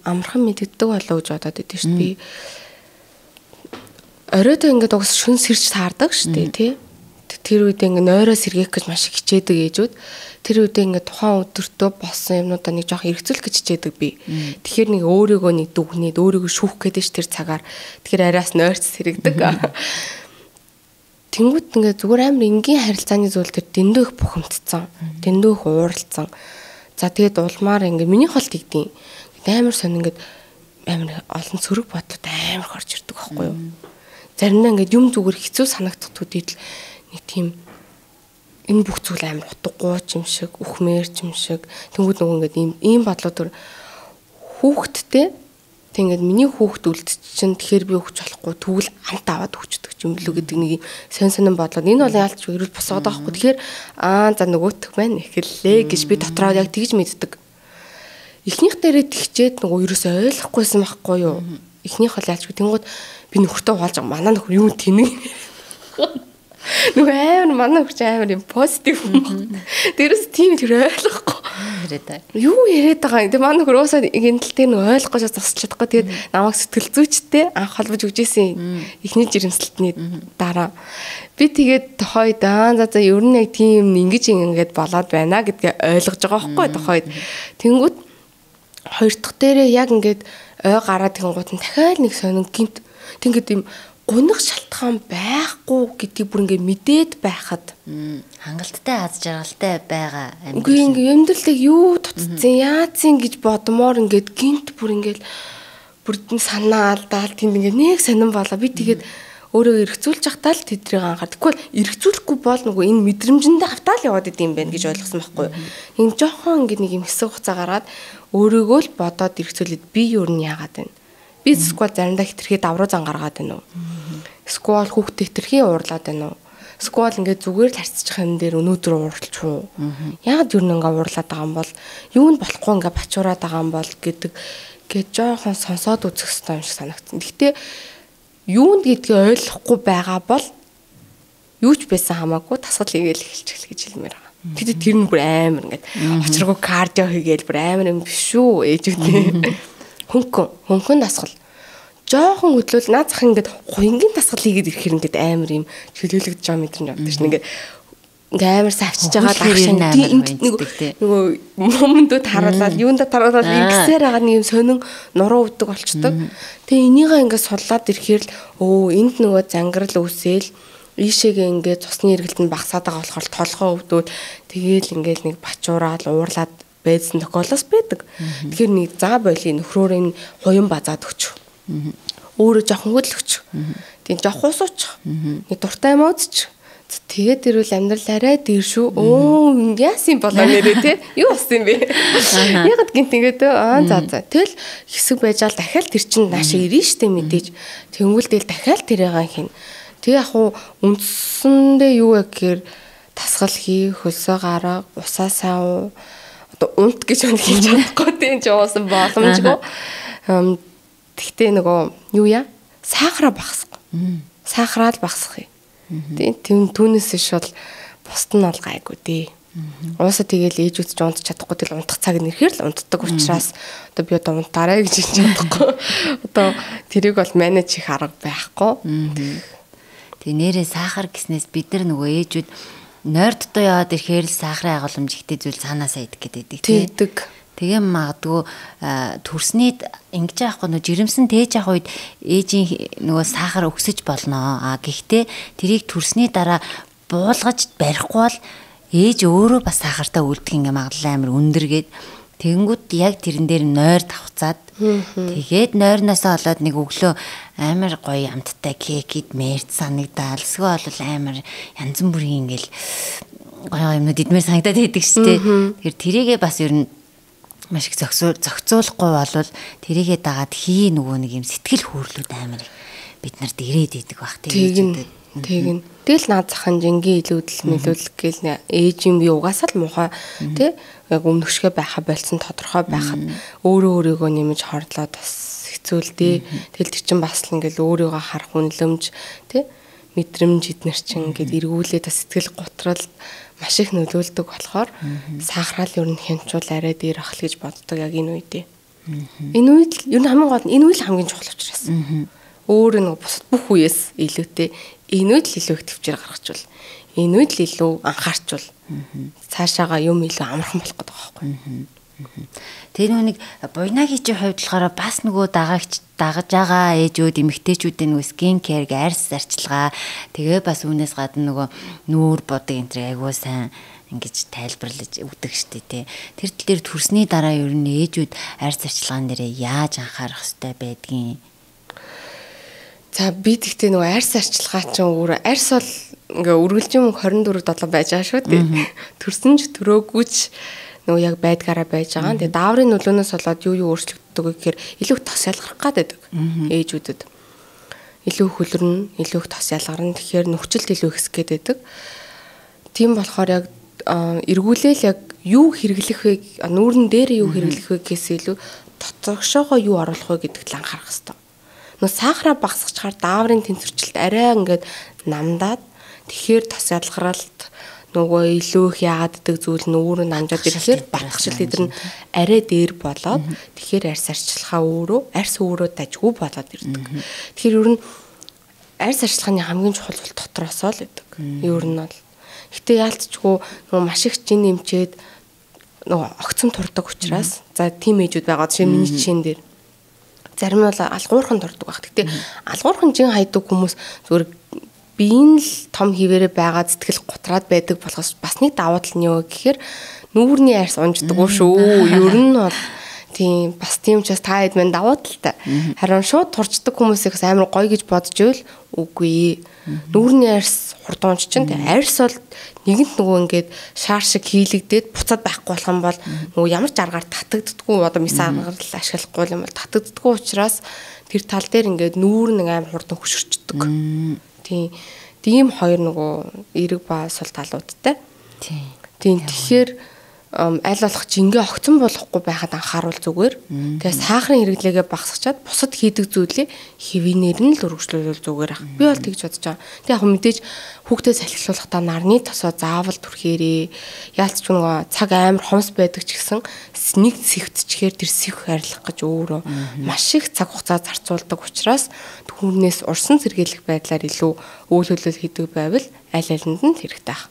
амархан мэддэг болоо гэж бодоод идэв шүү дээ. Оройдоо ингээд угс шүн сэрж таардаг шүү дээ тий. Тэр үед ингээд нойроо сэргээх гэж маш их хичээдэг ээжүүд. Тэр үед ингээд тухайн өдөртөө болсон юмнуудаа нэг жоох эргэцүүлэх гэж хичээдэг би. Тэгэхээр нэг өөрийгөө нэг дүгнээд өөрийгөө шүүх гэдэг ш тэр цагаар. Тэгэхээр араас нойрч сэрэгдэг. Тэнгүүд ингээд зүгээр амар энгийн харилцааны зүйл төр дэндүү их бухимдсан. Дэндүү их ууралцсан. За тэгээд улмаар ингээд миний холт игдیں۔ Амар сонь ингээд амар олон сөрөг бодлоод амар хорж ирдэг байхгүй юу? Заримдаа ингээд юм зүгээр хэцүү санагдах төдийд л нэг тийм энэ бүх зүйл амар утгагүй юм шиг, үхмээр юм шиг. Тэнгүүд нөгөө ингээд ийм бодлоо төр хүүхдтэй тэгээд миний хүүхд үлдчихэн тэгэхээр би өгч болохгүй тэгвэл амт аваад өгчдөг юм лүү гэдэг нэг сонь сонин бодлоо. Энэ бол яалч эрүүл босоод байхгүй. Тэгэхээр за нөгөөх маань эхэллээ гэж би дотроо яг тэгж мэддэг. эхнийх дээрээ тэгчээд нөгөө ерөөсөө ойлгохгүйсэн байхгүй юу? Эхнийх бол яалч тэнгууд би нөхөртөө уулж манай нөхөр юм тэнэг. Нөгөө амар манай нөхөр амар юм позитив юм. Тэрээс тийм л ойлгохгүй. Юу яриад байгаа юм. Тэгээ манай нөхөр уусаа гинтэлтэй нөгөө ойлгох гэж засч чадахгүй. Тэгээд намайг сэтгэл зүйчтэй анх холбож өгчээсэн эхний жирэмслэлтний дараа би тэгээд тохойд за ер нь яг тийм ингэж ингэж болоод байна гэдгээ ойлгож байгаа байхгүй тохойд. Тэнгүүд хоёр дахь дээрээ яг ингээд ой гараад тэнгууд нь дахиад нэг сонин гинт тэгээд юм гуниг шалтгаан байхгүй гэдгийг бүр ингээд мэдээд байхад хангалттай аз жаргалтай байгаа амьд. Үгүй ингээд амьдралыг юу тутцсан яатсан гэж бодмоор ингээд гинт бүр ингээд бүрдэн санаа алдаал тэнд ингээд нэг сонин болоо би тэгээд өөрөө эргцүүлж явахдаа л тэдрийг анхаар. Тэгвэл эргцүүлэхгүй бол нөгөө энэ мэдрэмжэндээ автаал яваад идэм байх гэж ойлгосон байхгүй юу. Ийм жоохон ингээд нэг юм хэсэг хугацаа гараад өөрийгөө л бодоод эргцүүлээд би юу нь яагаад байна. Би сквал заримдаа хитрхээ давруу зан гаргаад байна уу? Сквал хүүхдээ хитрхээ уурлаад байна уу? Сквал ингээд зүгээр л харьцчих юм дээр өнөөдөр ууралч уу? Яагаад юу нэг ингээд уурлаад байгаа юм бол юу нь болохгүй ингээд бачуураад байгаа юм бол гэдэг гээд жоохон сонсоод үзэх хэрэгтэй юм шиг санагдсан. Гэхдээ юунд гэдгийг ойлгохгүй байгаа бол юу ч байсан хамаагүй тасгал хийгээл эхэлчих гэж хэлмээр байгаа. Тэгэхдээ тэр нь бүр амар ингээд очрогоо кардио хийгээл бүр амар юм биш шүү ээжүүдээ. Хөнгөн тасгал. Жоохон хөдлөл наад зах ингээд хуянгийн тасгал хийгээд ирэхээр ингээд амар юм чөлөөлөгдөж байгаа мэдрэмж авдаг шин ингээд амар савчж байгаа лагшин нөгөө моментод харуулаад юундаа таруулаад ингэсээр байгаа нэг юм сонин нуруу өгдөг болчдөг. Тэгээ энийгээ ингээд судлаад ирэхээр л энд нөгөө зангирал үсээл ийшээгээ ингээд цусны эргэлтэнд багасаад байгаа болохоор толгоо өвдөөд тэгээл ингээд нэг бачуураад уурлаад байдсан тохиолдол байдаг. Тэгэхээр нэг заа боли нөхрөөр энэ хуян базаад өгч. Өөрөө жоохон хөдлөгч. Тийм жоохон усууч. Нэг дуртай юм уудч. Тэгээд ирвэл амьдрал арай дээр шүү. Яасан болоо нэрээ те. Юу болсон юм бэ? Ягд гинт ингээд за. Тэгэл хэсэг байжаал дахиад тэр чинь наашаа ирнэ штэ мэдээж. Тэнгүүлдэл дахиад тэрээгаа хин. Тэг яг уу үндсэндээ юу вэ гэхээр тасгал хий, хөлсөө гарга, усаа сав одоо унт гэж үнд хийж чадахгүй тийм ч уусан боломжгүй. Тэгтээ нөгөө юу яа? Сахараа багасгах. Сахараа л багасгах юм. Тийм түүнээс ш бол бусд нь бол гайгүй дээ. Уусаа тэгэл ээж үтж унтж чадахгүй тэгэл унтах цаг нэрхээр л унтдаг учраас одоо би одоо унтаарай гэж хэлж чадахгүй. Одоо тэрийг бол менеж хийх арга байхгүй. Тэгээ нэрээ сахар гэснээс бид нар нөгөө ээжүүд нойр дотоо яваад ирэхээр л сахарын агуулмж ихтэй зүйл цаанаасаа идэх гэдэг тийм. Тэгээ магадгүй төрснийд ингэж яахгүй нөгөө жирэмсэн тээж явах үед ээжийн нөгөө сахар өксөж болно. Гэхдээ тэрийг төрсний дараа буулгаж барихгүй бол ээж өөрөө бас сахартай үлдэх ингээ магадлал амар өндөргээд тэгэнгүүт яг тэрэн дээр нойр давхцаад тэгээд нойрноосоо олоод нэг өглөө амар гоё амттай кекид мэрт санагдал эсвэл бол амар янз бүрийн ингээл гоё юмнууд идмээр санагдаад байдаг шүү дээ. Тэгэхээр тэрийгээ бас ер нь маш их зохицуулахгүй болвол тэрийгээ дагаад хий нөгөө нэг юм сэтгэл хөдлөлүүд амар бид нарт ирээд идэг бах тийм. Тэгэл наад захын жингийн илүүдэл мэлүүлэх гээл ээж юм би угаасаа л муухай тий яг өмнөшгөө байха болсон тодорхой байхад өөрийгөө нэмж хорлоод бас хэцүү л дээ. Тэгэл тэр чин бас л ингээл өөрийгөө харах үнэлэмж тий мэдрэмж эднэр чин ингээд эргүүлээд бас сэтгэл готрол маш их нөлөөлдөг болохоор сахарал ер нь хямчул арай дээр ахл гэж боддог яг энэ үедээ. Энэ үед ер нь хамгийн гол энэ үйл хамгийн чухал учраас. Өөр нэг бусад бүх үеэс илүүтэй энэ үед л илүү их төвчээр гаргачвал энэ үед л илүү анхаарчвал цаашаага юм илүү амархан болох гэдэг байгаа байхгүй. Тэр нүг буйнагийн чи хувьд болохоор бас нөгөө дагаж байгаа ээжүүд эмэгтэйчүүдийн нөгөө скин кэрг арьс зарчилгаа тэгээ бас үүнээс гадна нөгөө нүүр бодог энэ айгуу сайн ингэж тайлбарлаж өгдөг штэ тий. Тэр тал дээр төрсний дараа ер нь ээжүүд арьс зарчилгаан дээр яаж анхаарах хэрэгтэй байдгийг. За би тэгтээ нөгөө арьс зарчилгаа чинь өөр арьс бол ингээ үргэлжлэн 24/7 байж байгаа шүү дээ. Төрсөн ч төрөөгүйч нөгөө яг байдгаараа байж байгаа. Тэгээ дааврын нөлөөнөөс болоод юу өөрчлөгддөг вэ гэхээр илүү тос ялгарх гэдэг ээжүүдэд. Илүү хөлрөн, илүү тос ялгарна. Тэгэхээр нөхцөлд илүү ихсгээд байдаг. Тийм болохоор яг эргүүлээл яг юу хэрэглэх вэ? Нүүрэн дээр юу хэрэглэх вэ гэхээс илүү доторгошоогоо юу оруулах вэ гэдэгт л анхаарах хэрэгтэй. Нөө сахараа багасгачаар дааврын тэнцвэрчлэлт арай ингээд намдаад тэгэхээр тос ялгаралт нөгөө илүү их яагаад гэдэг зүйл нүүр нь амжаад ирэхээр багшил эдэр нь арай дээр болоод тэгэхээр арьс арчилгаа арьс өөрөө дажгүй болоод ирдэг. Тэгэхээр ер нь арьс арчилгааны хамгийн чухал бол дотроосоо л гэдэг. Ер нь бол гэтээ яалтчгүй нөгөө маш их жин нэмчээд нөгөө огцом турдаг учраас за тийм ээжүүд байгаа жишээ миний жишээн дээр зарим нь бол алгуурхан турдаг баг. Гэтээ алгуурхан жин хайдаг хүмүүс зүгээр биеийн л том хിവэрэ байгаа сэтгэл гутраад байдаг болохоос бас нэг давуу тал нь юу гэхээр нүүрний арьс унждаг шүү. Ер нь бол тийм бас тийм ч бас та хэд мэн давуу талтай. Харин шууд турчдаг хүмүүсийг амар гоё гэж бодож ивэл үгүй. Нүүрний арьс хурдан унж чинь арьс бол нэгэнт нөгөө ингээд шаар шиг хийлэгдээд буцаад байхгүй болох юм бол нөгөө ямар ч аргаар татагддаггүй одоо мис аргаар л ашиглахгүй юм бол татагддаггүй учраас тэр тал дээр ингээд нүүр нэг амар хурдан хөшөрчдөг. Тийм хоёр нөгөө эрэг ба сул талуудтай. Тийм тэгэхээр аль болох жингээ огцон болохгүй байхад анхааруул зүгээр. Тэгээ сахарын хэрэглээгээ багасгачаад бусад хийдэг зүйлээ хэвийнээр нь л өргөжлүүлвэл зүгээр ах. Би бол тэгж бодож байгаа. Тэг яг мэдээж хүүхдээ салхилуулахдаа нарны тосоо заавал түрхээрээ. Яалт ч нөгөө цаг амар хомс байдаг ч гэсэн нэг сэвтчихээр тэр сэв харьлах гэж өөрөө маш их цаг хугацаа зарцуулдаг учраас түүнээс урсан сэргийлэх байдлаар илүү үйл хөдлөл хийдэг байвал аль алинд нь хэрэгтэй ах.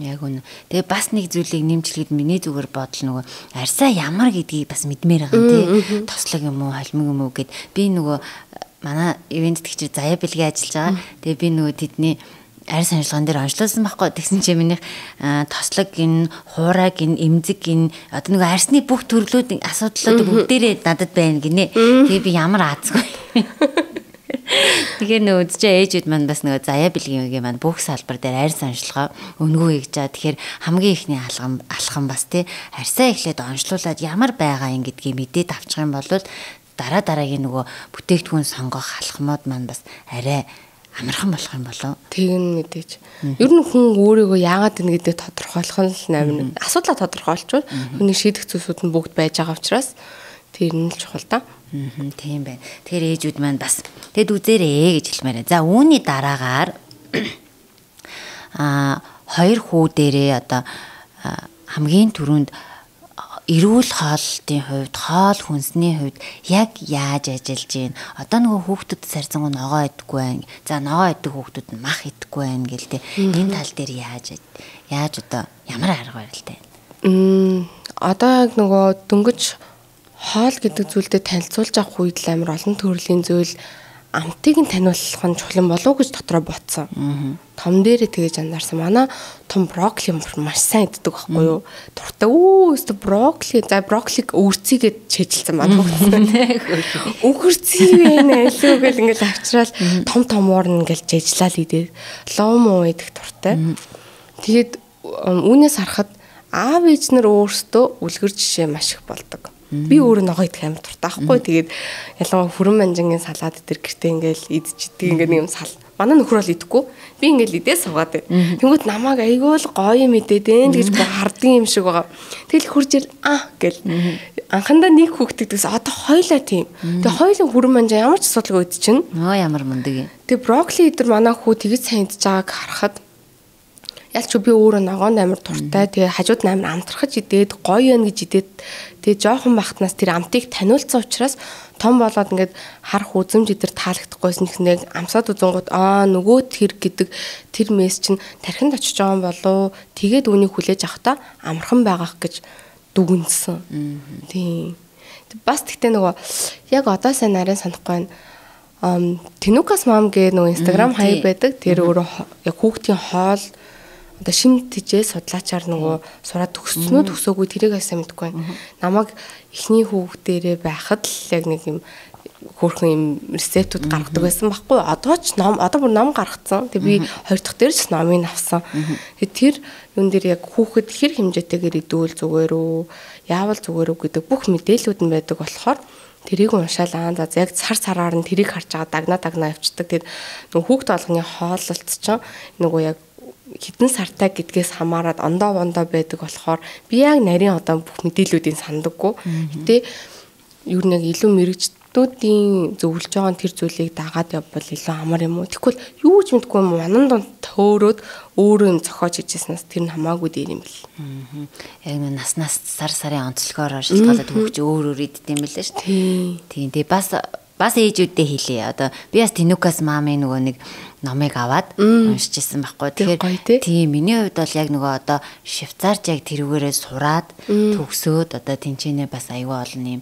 Яг үнэ. Тэгээ бас нэг зүйлийг нэмжлэхэд миний зүгээр бодол нөгөө арьсаа ямар гэдгийг бас мэдмээр байгаа тий. Тослог юм уу, холимог юм уу гэд би нөгөө манай ивент тэгчээр заяа бэлгээ ажиллаж байгаа. Тэгээ би нөгөө тэдний арьс санчлаган дээр онцлуулсан байхгүй. Тэгсэн чинь миний тослог гин, хуурай гин, эмзэг гин одоо нөгөө арьсны бүх төрлүүд асуудлууд бүгдээрээ надад байна гинэ. Тэгээ би ямар аазгүй. Тэгэхээр нөгөө үдчээ ээжүүд маань бас нөгөө заяа бэлгийн маань бүх салбар дээр арьс онцлогоо өнгөө хийж байгаа. Тэгэхээр хамгийн ихний алхам бас тий арьсаа эхлээд онцлуулад ямар байгаа юм гэдгийг мэдээд авчих юм бол дараагийн нөгөө бүтээгдэхүүн сонгох алхмууд маань бас арай амархан болох юм болов. Тэг нь мэдээж. Ер нь хүн өөрийгөө яагаад гэнэ гэдэг тодорхойлох нь амин асуудлаа тодорхойлчвал хүний шийдэх зүйлсүүд нь бүгд байж байгаа учраас тэр нь л чухал та. Тийм байна. Тэгэхээр ээжүүд маань бас тэгэд үзээрээ гэж хэлмээр. За үүний дараагаар хоёр хүү дээрээ одоо хамгийн түрүүнд эрүүл хооллолтын хувьд, хоол хүнсний хувьд яг яаж ажиллаж байна? Одоо нөгөө хүүхдүүд сарцсан ногоо идэггүй байна. За ногоо идэг хүүхдүүд нь мах идэггүй байна гэлтэй. Энэ тал дээр яаж одоо ямар арга барилтай байна? Одоо яг нөгөө дөнгөж хоол гэдэг зүйлдээ танилцуулж авах үед л амар олон төрлийн зүйл амтыг нь таниулах нь чухал болов гэж дотроо ботсон. Том дээрээ тэгэж анзаарсан. Манай том брокколи маш сайн иддэг байхгүй юу? Дуртай өстө брокколи, за брокколиг өвөрцөйгээд чэжилсэн манай хүүхдүүд. Өвөрцөй байна илүү гэл ингээл авчраал том уурна ингээл чэжлал идээ. Лом уу идэх дуртай. Тэгээд үүнээс харахад аав ээж нар өөрсдөө үлгэр жишээ маш их болдог. Би өөрөө ногоо идэх амар дуртай байхгүй. Тэгээд ялангуяа хүрэн манжингийн салаад дээр гэртээ ингээл идчихдэг ингээд нэг юм сал. Манай нөхөр бол идэхгүй. Би ингээл идээ суугаад байна. Тэнгүүд намайг айгүй л гоё мэдээд гэж харддаг юм шиг байгаа. Тэгэл хурж ил гэл анхандаа нэг хүүхдэгдээс одоо хойлоо тийм. Тэгээ хойлын хүрэн манжин ямар ч асуудалгүй идчихнэ. Ямар мундаг юм. Тэгээ брокколи идэр манай хүү тэгж сайн идж байгааг харахад ялч би өөрөө ногоонд амар дуртай. Тэгээ хажууд амар амтрахж идээд гоё юм гэж идээд тэгээ жоохон бахтнаас тэр амтыг таниулсан учраас том болоод ингээд харах үзэмж идэр таалагдахгүйсэн гэснээр амсаад үзэнгууд нөгөө тэр гэдэг тэр мессеж чинь тархинд очиж байгаа юм болов. Тэгээд үүнийг хүлээж авахдаа амархан байгаах гэж дүгнсэн. Тийм. Бас тэгтээ нөгөө яг одоо сайн нарийн санахгүй байна. Тэнүкас мам гээ нөгөө Instagram хаяг байдаг. Тэр өөрөө яг хүүхдийн хоол одоо шинэ тижээ судлаачаар нөгөө сураад төгссөнөө төгсөөгүй тэрийг асаа мэдгүй байна. Намайг эхний хүүхдээрээ байхад л яг нэг юм хөөрхөн юм рецептүүд гаргадаг байсан байхгүй. Одоо бүр ном гаргацсан. Тэг би хоёр дахь дээр ч номыг авсан. Тэр юун дээр яг хүүхэд хэр хэмжээтэйгээр идвэл зүгээр үү, яавал зүгээр үү гэдэг бүх мэдээллүүд нь байдаг болохоор тэрийг уншаал за яг сар-сараар нь тэрийг харж байгаа дагнаа явцдаг. Тэгэд нөгөө хүүхд болгоны хооллолт чинь нөгөө яг хідэн сартай гэдгээс хамаарат ондоо байдаг болохоор би яг нарийн одоо бүх мэдээллүүдийг сандаггүй. Гэтэ юу нэг илүү мэрэгчдүүдийн зөвлөж байгаа тэр зүйлийг дагаад явбал илүү амар юм уу? Тэгвэл юу ч мэдгүй юм манан донд төөрөөд өөрөө юм зохиож ижсэнээс тэр нь хамаагүй дээр юм бэл. Яг наснаас сарын онцлогоор шалтгаалаад хөвч өөр иддэм байлаа шүү дээ. Тийм. Тэгээ бас ээжүүддээ хэлээ. Одоо би бас Тинукас маамын нөгөө нэг номыг аваад уншиж ирсэн байхгүй. Тэгэхээр тийм миний хувьд бол яг нөгөө одоо Швейцарч яг тэрүүгээрээ сураад төгсөөд одоо тэнцэнэ бас аюул олон юм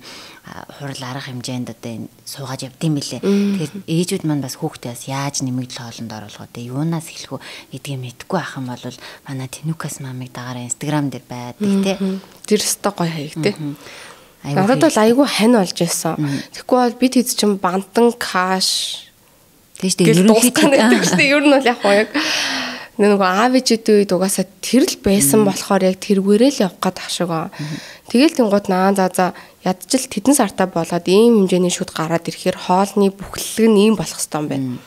хурал арга хэмжээнд одоо суугаад явдсан мэлээ. Тэгэхээр ээжүүд маань бас хүүхдээ бас яаж нэмэгдэл хоолнд оруулах вэ? Юунаас эхлэх вэ гэдгийг мэдэхгүй ах юм бол манай Тинукас маамыг дагараа Instagram дээр байдаг тий. Тэр өстой гоё хаяг тий. Надад бол айгүй хань болж байсан. Тэгэхгүй бол бид хэд чинь бантан каш тэгэж ерөнхийдөө ер нь бол яг яг нөгөө аав ээжүүдийн үед угаасаа тэр л байсан болохоор яг тэргээрээ л явах гээд ашиг аа. Тэгэл тэнгууд наа за ядчил тэдэн сартаа болоод ийм хэмжээний шүд гараад ирэхээр хоолны бүхлэг нь ийм болох хэвээр юм байна.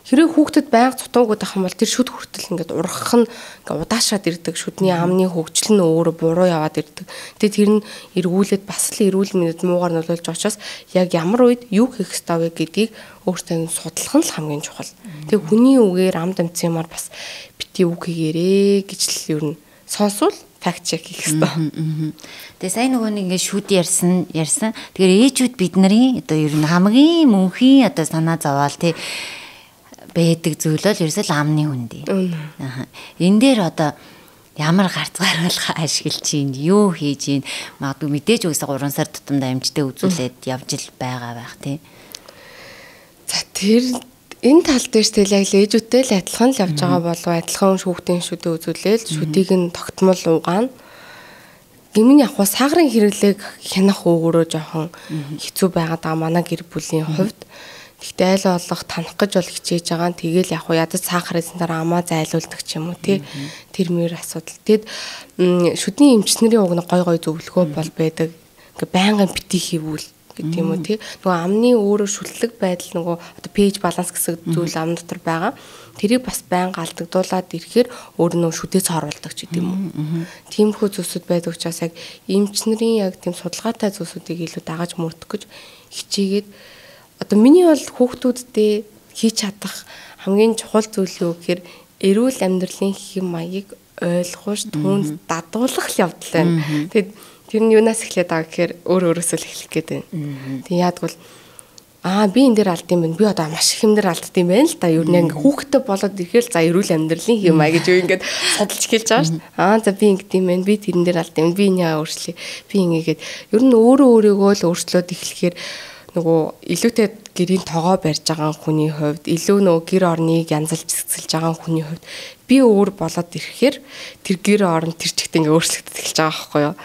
Хэрэг хүүхдэд байнга цутуугууд ах юм бол тэр шүд хүртэл ингээд ургах нь ингээд удаашаад ирдэг. Шүдний амны хөгжил нь өөрөө буруу яваад ирдэг. Тэгээд тэр нь эргүүлээд бас л эрүүл мэндэд муугаар нөлөөлж очоос яг ямар үед юу хийх ёстой вэ гэдгийг өөртөө судлах нь л хамгийн чухал. Тэгээд хүний үгээр ам дамцсан юмар бас бити үг хийгээрээ гэж л ер нь сонсвол факт чек хийх ёстой. Тэгээ сайн нөгөө нэг ингээд шүд ярьсан. Тэгэхээр ээжүүд бид нарын одоо ер нь хамгийн мөнхийн одоо санаа зовоол тий байдаг зүйл бол ерөөсөө амны хүндий. Энэ дээр одоо ямар гарц гаргалгаа ашиглаж чинь юу хийж чинь магадгүй мэдээж үгүйсээ 3 сар тутамдаа амжтай үзүүлээд явж ил байгаа байх тий. За тэр энэ тал дээр ч тэгэл яг ээжүүдтэй л адилхан л явж байгаа болов адилхан хүүхдийн шүдээ үзүүлээл шүдийг нь тогтмол угаана. Гэмийн яг саагрын хэрэглээг хянах өгөрөө жоохон хэцүү байгаад байгаа манай гэр бүлийн хувьд. Гэхдээ айл болох танах гэж бол хичээж байгаа. Тэгэл яг ядаж сахар хийсэн дараа амаа зайлуулдаг ч юм уу тий. Тэр мөр асуудал. Тэгэд шүдний эмчнэрийн уг нь гой зөвлөгөө бол байдаг. Ингээ байнгын бити хийвүүл гэдэг юм уу тий. Нөгөө амны өөрөө шүтлэг байдал нөгөө одоо pH баланс гэсэн зүйл ам дотор байгаа. Тэрийг бас байнга алдагдуулаад ирэхээр өөр нөө шүдээс оруулдаг ч гэдэг юм уу. Тиймэрхүү зүйлсүүд байдаг учраас яг эмчнэрийн яг тийм судалгаатай зүйлсүүдийг илүү дагаж мөрдөх гэж хичээгээд одоо миний бол хүүхдүүдтэй хийж чадах хамгийн чухал зүйл юу гэхээр эрүүл амьдралын хэм маягийг ойлгож түүнд дадуулах л явдал байна. Тэгээд тэр нь юунаас эхлээд байгаа гэхээр өөрөөсөө л эхлэх гээд байна. Тэг яадгүй би энэ дээр алдсан байна. Би одоо маш их юм дээр алдсан байна л да. Юу нэг хүүхдтэй болоод ирэхээр за эрүүл амьдралын хэм маяг гэж юу ингээд судалж эхэлж байгаа шүү дээ. За би ингэдэм байна. Би тэрэн дээр алдсан. Би энийг өөрчлөе. Би ингэгээд ер нь өөрийгөө л өөрчлөөд эхлэхээр нөгөө илүүтэй гэрийн тоогоо барьж байгаа хүний хувьд илүү нөгөө гэр орныг янзалж цэцэлж байгаа хүний хувьд би өөр болоод ирэхээр тэр гэр орон тэр чигт ингээ өөрчлөгдөж эхэлж байгаа байхгүй юу.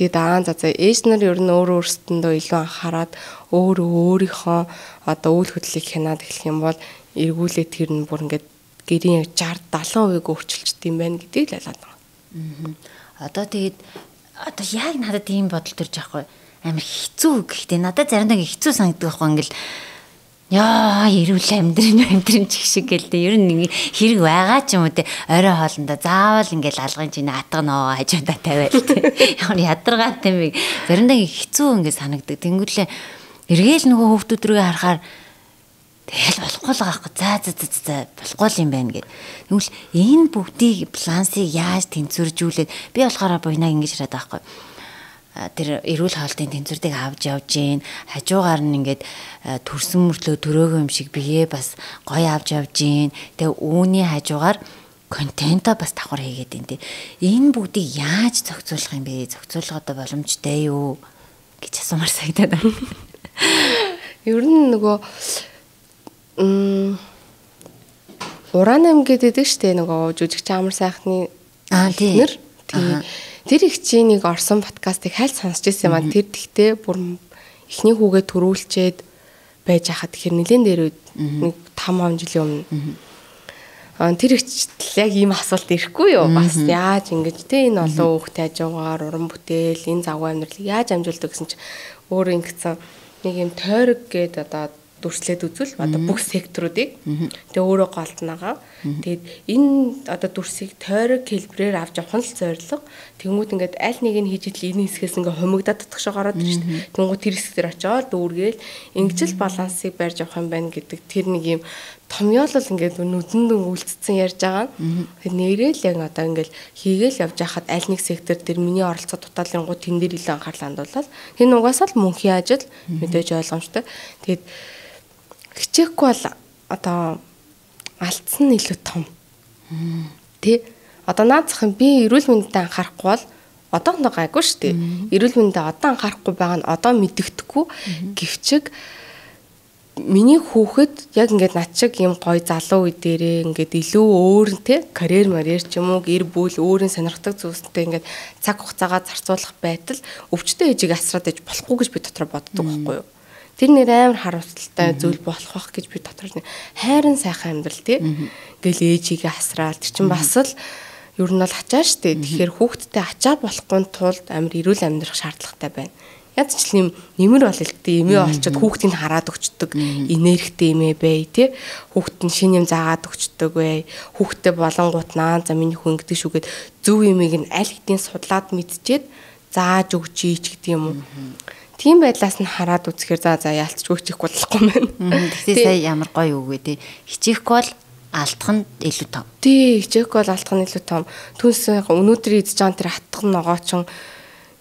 Тэгээд за ээж нар ер нь өөрөө өөрсдөндөө илүү анхаарад өөрийнхөө одоо үйл хөдлөлийг хянаад эхлэх юм бол эргүүлээ тэр нь бүр ингээ гэрийн 60-70% өөрчилчт юм байна гэдгийг л ялаад байгаа. Одоо тэгээд одоо яг надад ийм бодол төрж байгаа байхгүй амар хэцүү гэхдээ надад заримдаа хэцүү санагддаг байхгүй ингээл яа эрүүл амьдрын чих шиг гэлтэй ер нь нэг хэрэг байгаа ч юм уу те орой хоолндоо заавал ингээл алгын чинь атга ноо хажуудаа тавиал те ямар ядаргаатай юм заримдаа хэцүү ингээд санагддаг тэнгүүлээ эргээл нөгөө хүүхдүүд рүү харахаар тэгэл болохгүй л байгаа байхгүй за болохгүй юм байна гэд тэгвэл энэ бүгдийг балансыг яаж тэнцвэржүүлээд би болохоор буйнаг ингэж хараад байгаа байхгүй тэр эрүүл хоолтын тэнцвэрийг авч явж гин хажуугаар нь ингээд төрсөн мөртлөө төрөөгөө юм шиг бие бас гоё авч явж гин тэгээ үүний хажуугаар контента бас давхар хийгээд байна те энэ бүгдийг яаж зохицуулах юм бэ зохицуулах одоо боломжтой юу гэж асуумар санагдаад байна. Ер нь нөгөө уранам гэдэг штэ нөгөө жүжигч амар сайхны тэр Тэр их чи нэг орсон подкастыг хайлт сонсч ирсэн юм аа. Тэр тэгтээ бүр эхний хүүгээ төрүүлчээд байж хахад тэгэхээр нэлен дээр нэг 5 жилийн өмнө. Тэр их яг ийм асуулт ирэхгүй юу? Бас яаж ингэж те энэ олон хүүхдээ хажуугаар уран бүтээл энэ завгүй амьдралыг яаж амжуулдаг гэсэн чи өөрөө ингэсэн нэг юм тойрог гээд одоо дүрслээд үзвэл одоо бүх секторуудыг тэгээ өөрөө голднаага тэгээд энэ одоо дүрсийг тойрог хэлбрээр авч явах нь л зорилго. Тэнгүүд ингээд аль нэг нь хийж идэл энэ хэсгээс ингээд хумигдаад татгах ороод ирж шин. Тэнгүүд тэр хэсгээр очиод дүүргээл ингэж л балансыг барьж явах юм байна гэдэг тэр нэг юм томьёолол ингээд нүдэнд үлдсэн ярьж байгаа. Тэгээд нэрэл яг одоо ингээд хийгээл явж байхад аль нэг сектор дээр миний оролцоо дутаалын гоо тэн дээр илүү анхаарал хандуулаад энэ угаасаа л мөнхийн ажил мэдээж ойлгомжтой. Тэгээд хичээхгүй бол одоо алдсан нь илүү том. Тэ одоо наадах би эрүүл мэндэд анхаарахгүй бол одоохондоо гайгүй шүү дээ. Эрүүл мэндэд одоо анхаарахгүй байгаа нь одоо мэддэхгүй гэвчиг миний хүүхэд яг ингээд над шиг юм гоё залуу үе дээрээ ингээд илүү өөр те карьер ч юм уу гэр бүл өөрийн сонирхдаг зүйлстэй ингээд цаг хугацаагаа зарцуулах байтал өвчтөе ээжийг асраад ээж болохгүй гэж би дотроо боддог байхгүй юу. Тэр нэр амар харамсалтай зүйл болох байх гэж би дотроо хайрын сайхан амьдрал те ингээл ээжигээ асраал тэр чинь бас л ер нь бол ачаа штэ. Тэгэхээр хүүхэдтэй ачаа болохгүй тулд амар эрүүл амьдрах шаардлагатай байна. Ядч л нэмэр бол илтээ эмээ олчод хүүхдийг хараад өгчдөг энергитэй эмээ бай тий хүүхд нь шинэ юм заагаад өгчдөг бай хүүхдтэй болонгууднаа за миний хүн гэдэг шүүгээд зөв эмээг нь аль хэдийн судлаад мэдчихэд зааж өгч ийч гэдэг юм уу тийм байдлаас нь хараад үзэхээр за яалтчгүй хичээхгүй болохгүй байна. Тэгсээ сая ямар гоё үг вэ тий хичээхгүй бол алдах нь илүү том. Тий хичээхгүй бол алдах нь илүү том. Түнс өнөөдөр идж байгаа тэр хатгах ногоочин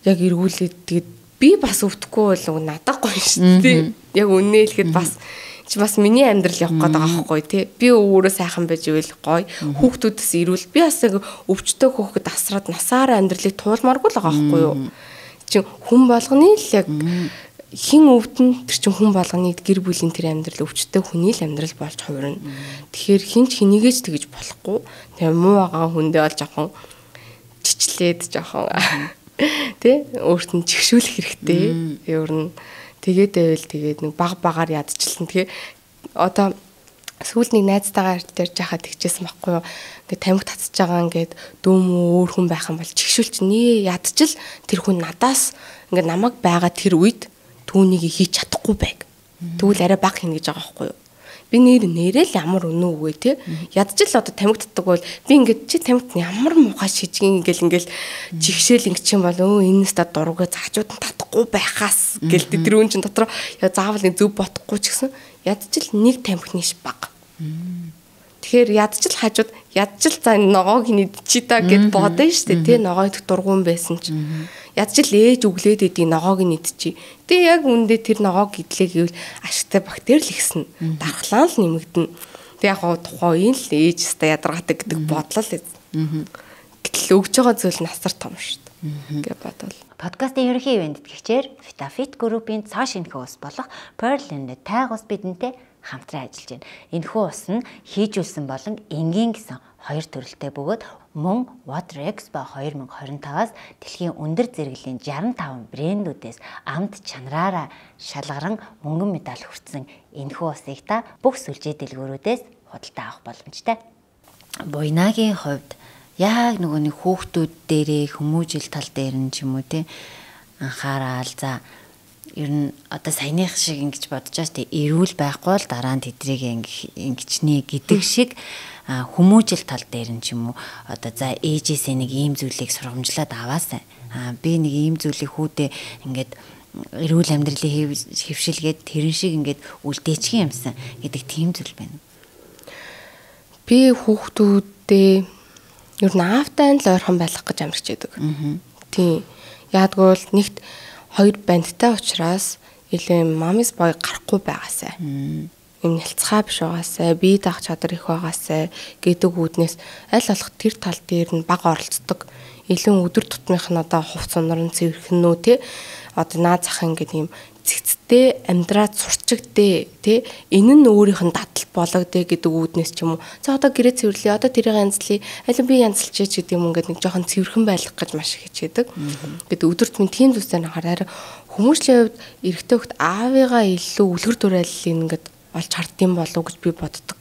яг эргүүлээд тэгээд би бас өвдөхгүй бол надад гоё шүү дээ. Яг үнэ хэлэхэд бас миний амьдрал явах гээд байгаа байхгүй тий. Би өөрөө сайхан байж ивэл гоё. Хүүхдүүдээс ирүүл би бас яг өвчтөе хүүхэд асраад насаараа амьдралыг туулмааргүй л байгаа байхгүй юу. Чин хүн болгоны л яг хин өвдөн тэр чин хүн болгоны гэр бүлийн тэр амьдрал өвчтөе хүний л амьдрал болж хувирна. Тэгэхээр хинч хэнийгэж тэгэж болохгүй. Тэгээ муу байгаа хүндээ бол жоохон чичлээд жоохон тэ өөрт нь чигшүүлэх хэрэгтэй. Ер нь тэгээд байвал тэгээд нэг багаар ядчихлаа. Тэгээ одоо сүүл нэг найзтайгаар ярьж байхад тэгчихсэн байхгүй юу. Ингээд тамхи татчих байгаа ингээд дөөм өөр хүн байх юм бол чигшүүлч нээ ядчил тэр хүн надаас ингээд намайг байгаа тэр үед түүнийг хийж чадахгүй байг. Тэгвэл арай баг хийнэ гэж байгаа байхгүй юу. Би нэрэл ямар өнөө үгүй те ядчил одоо тамхи татдаг бол би ингээд чи тамхит ямар муухай шижгэн ингээл жигшээл ингэж юм бол энэс та дургаа заажууд нь татахгүй байхаас гэл тэр үн чин дотор заавал нэг зөв бодохгүй ч гэсэн ядчил нэг тамхиниш баг. Тэгэхээр ядчил хажууд ядчил за ногоог нийдчи та гэд бодсон шүү дээ те ногоо идэх дургуун байсан ч ядчил ээж өглөөд идэг ногоог нийдчи. Тэгээ яг үндэ тэр ногоог идлээ гэвэл ашигтай бактери л ихсэн. Дархлаа л нэмэгдэнэ. Тэг яг тухайн л ээж өстой ядаргадаг гэдэг бодлоо л. Гэтэл өгж байгаа зүйл насар том шүү дээ. Гэж бодвол. Подкастын ерөнхий ивент гэгчээр Vitafit Group-ийн цоо шинэхэн ус болох Pearl and Tag ус бидэнтэй хамтран ажиллаж байна. Энэхүү ус нь хийжүүлсэн болон энгийн гэсэн хоёр төрөлтэй бөгөөд мөн Water Expo 2025-аас дэлхийн өндөр зэрэглэлийн 65 брэндүүдээс амт чанараараа шалгаран мөнгөн медаль хүртсэн энэхүү усыг та бүх сүлжээ дэлгүүрүүдээс худалдаа авах боломжтой. Буйнагийн хувьд яг нөгөө нэг хүүхдүүд дээрээ хүмүүжил тал дээр нь ч юм уу те анхаарал за ер нь одоо саяных шиг ингэж бодож байгаа шүү дээ. Эрүүл байхгүй бол дараа нь тэдрийг ингэчнээ гэдэг шиг хүмүүжил тал дээр нь ч юм уу одоо за ээжээсээ нэг ийм зүйлийг сургамжлаад аваасай. Би нэг ийм зүйлийг хүүдээ ингээд эрүүл амьдралын хөвшилгээд тэрэн шиг ингээд үлдээчих юмсан гэдэг тийм зүйл байна. Би хүүхдүүдээ ер нь аавтай л ойрхон байх гэж амарч байдаг. Тийм. Яадгүй бол нэгт хоёр бандтай учраас илүү мамис бой гарахгүй байгаасай. Юм нэлцгаа биш байгаасай, бие даах чадвар их байгаасай гэдэг үүднээс аль болох тэр тал дээр нь бага оролцдог. Илүү өдөр тутмынх нь одоо хувц сонор нь цэвэрхэн нөө те одоо наад зах ингээд юм цэгцтэй амьдраад сурчигдээ те энэ нь өөрийнх нь дадал болгодээ гэдэг үүднээс ч юм уу. За одоо гэрээ цэвэрлэе, одоо тэрийг янзлая, аль би янзлж гэдэг юм ингээд нэг жоохон цэвэрхэн байх гэж маш их хичээдэг. Гэт өдөрт минь тийм зүйлсээр хараа хүмүүсийн хувьд эрэгтэй хөлт аавыгаа илүү үлгэр дуурайллыг ингээд олж хардсан болов гэж би боддог.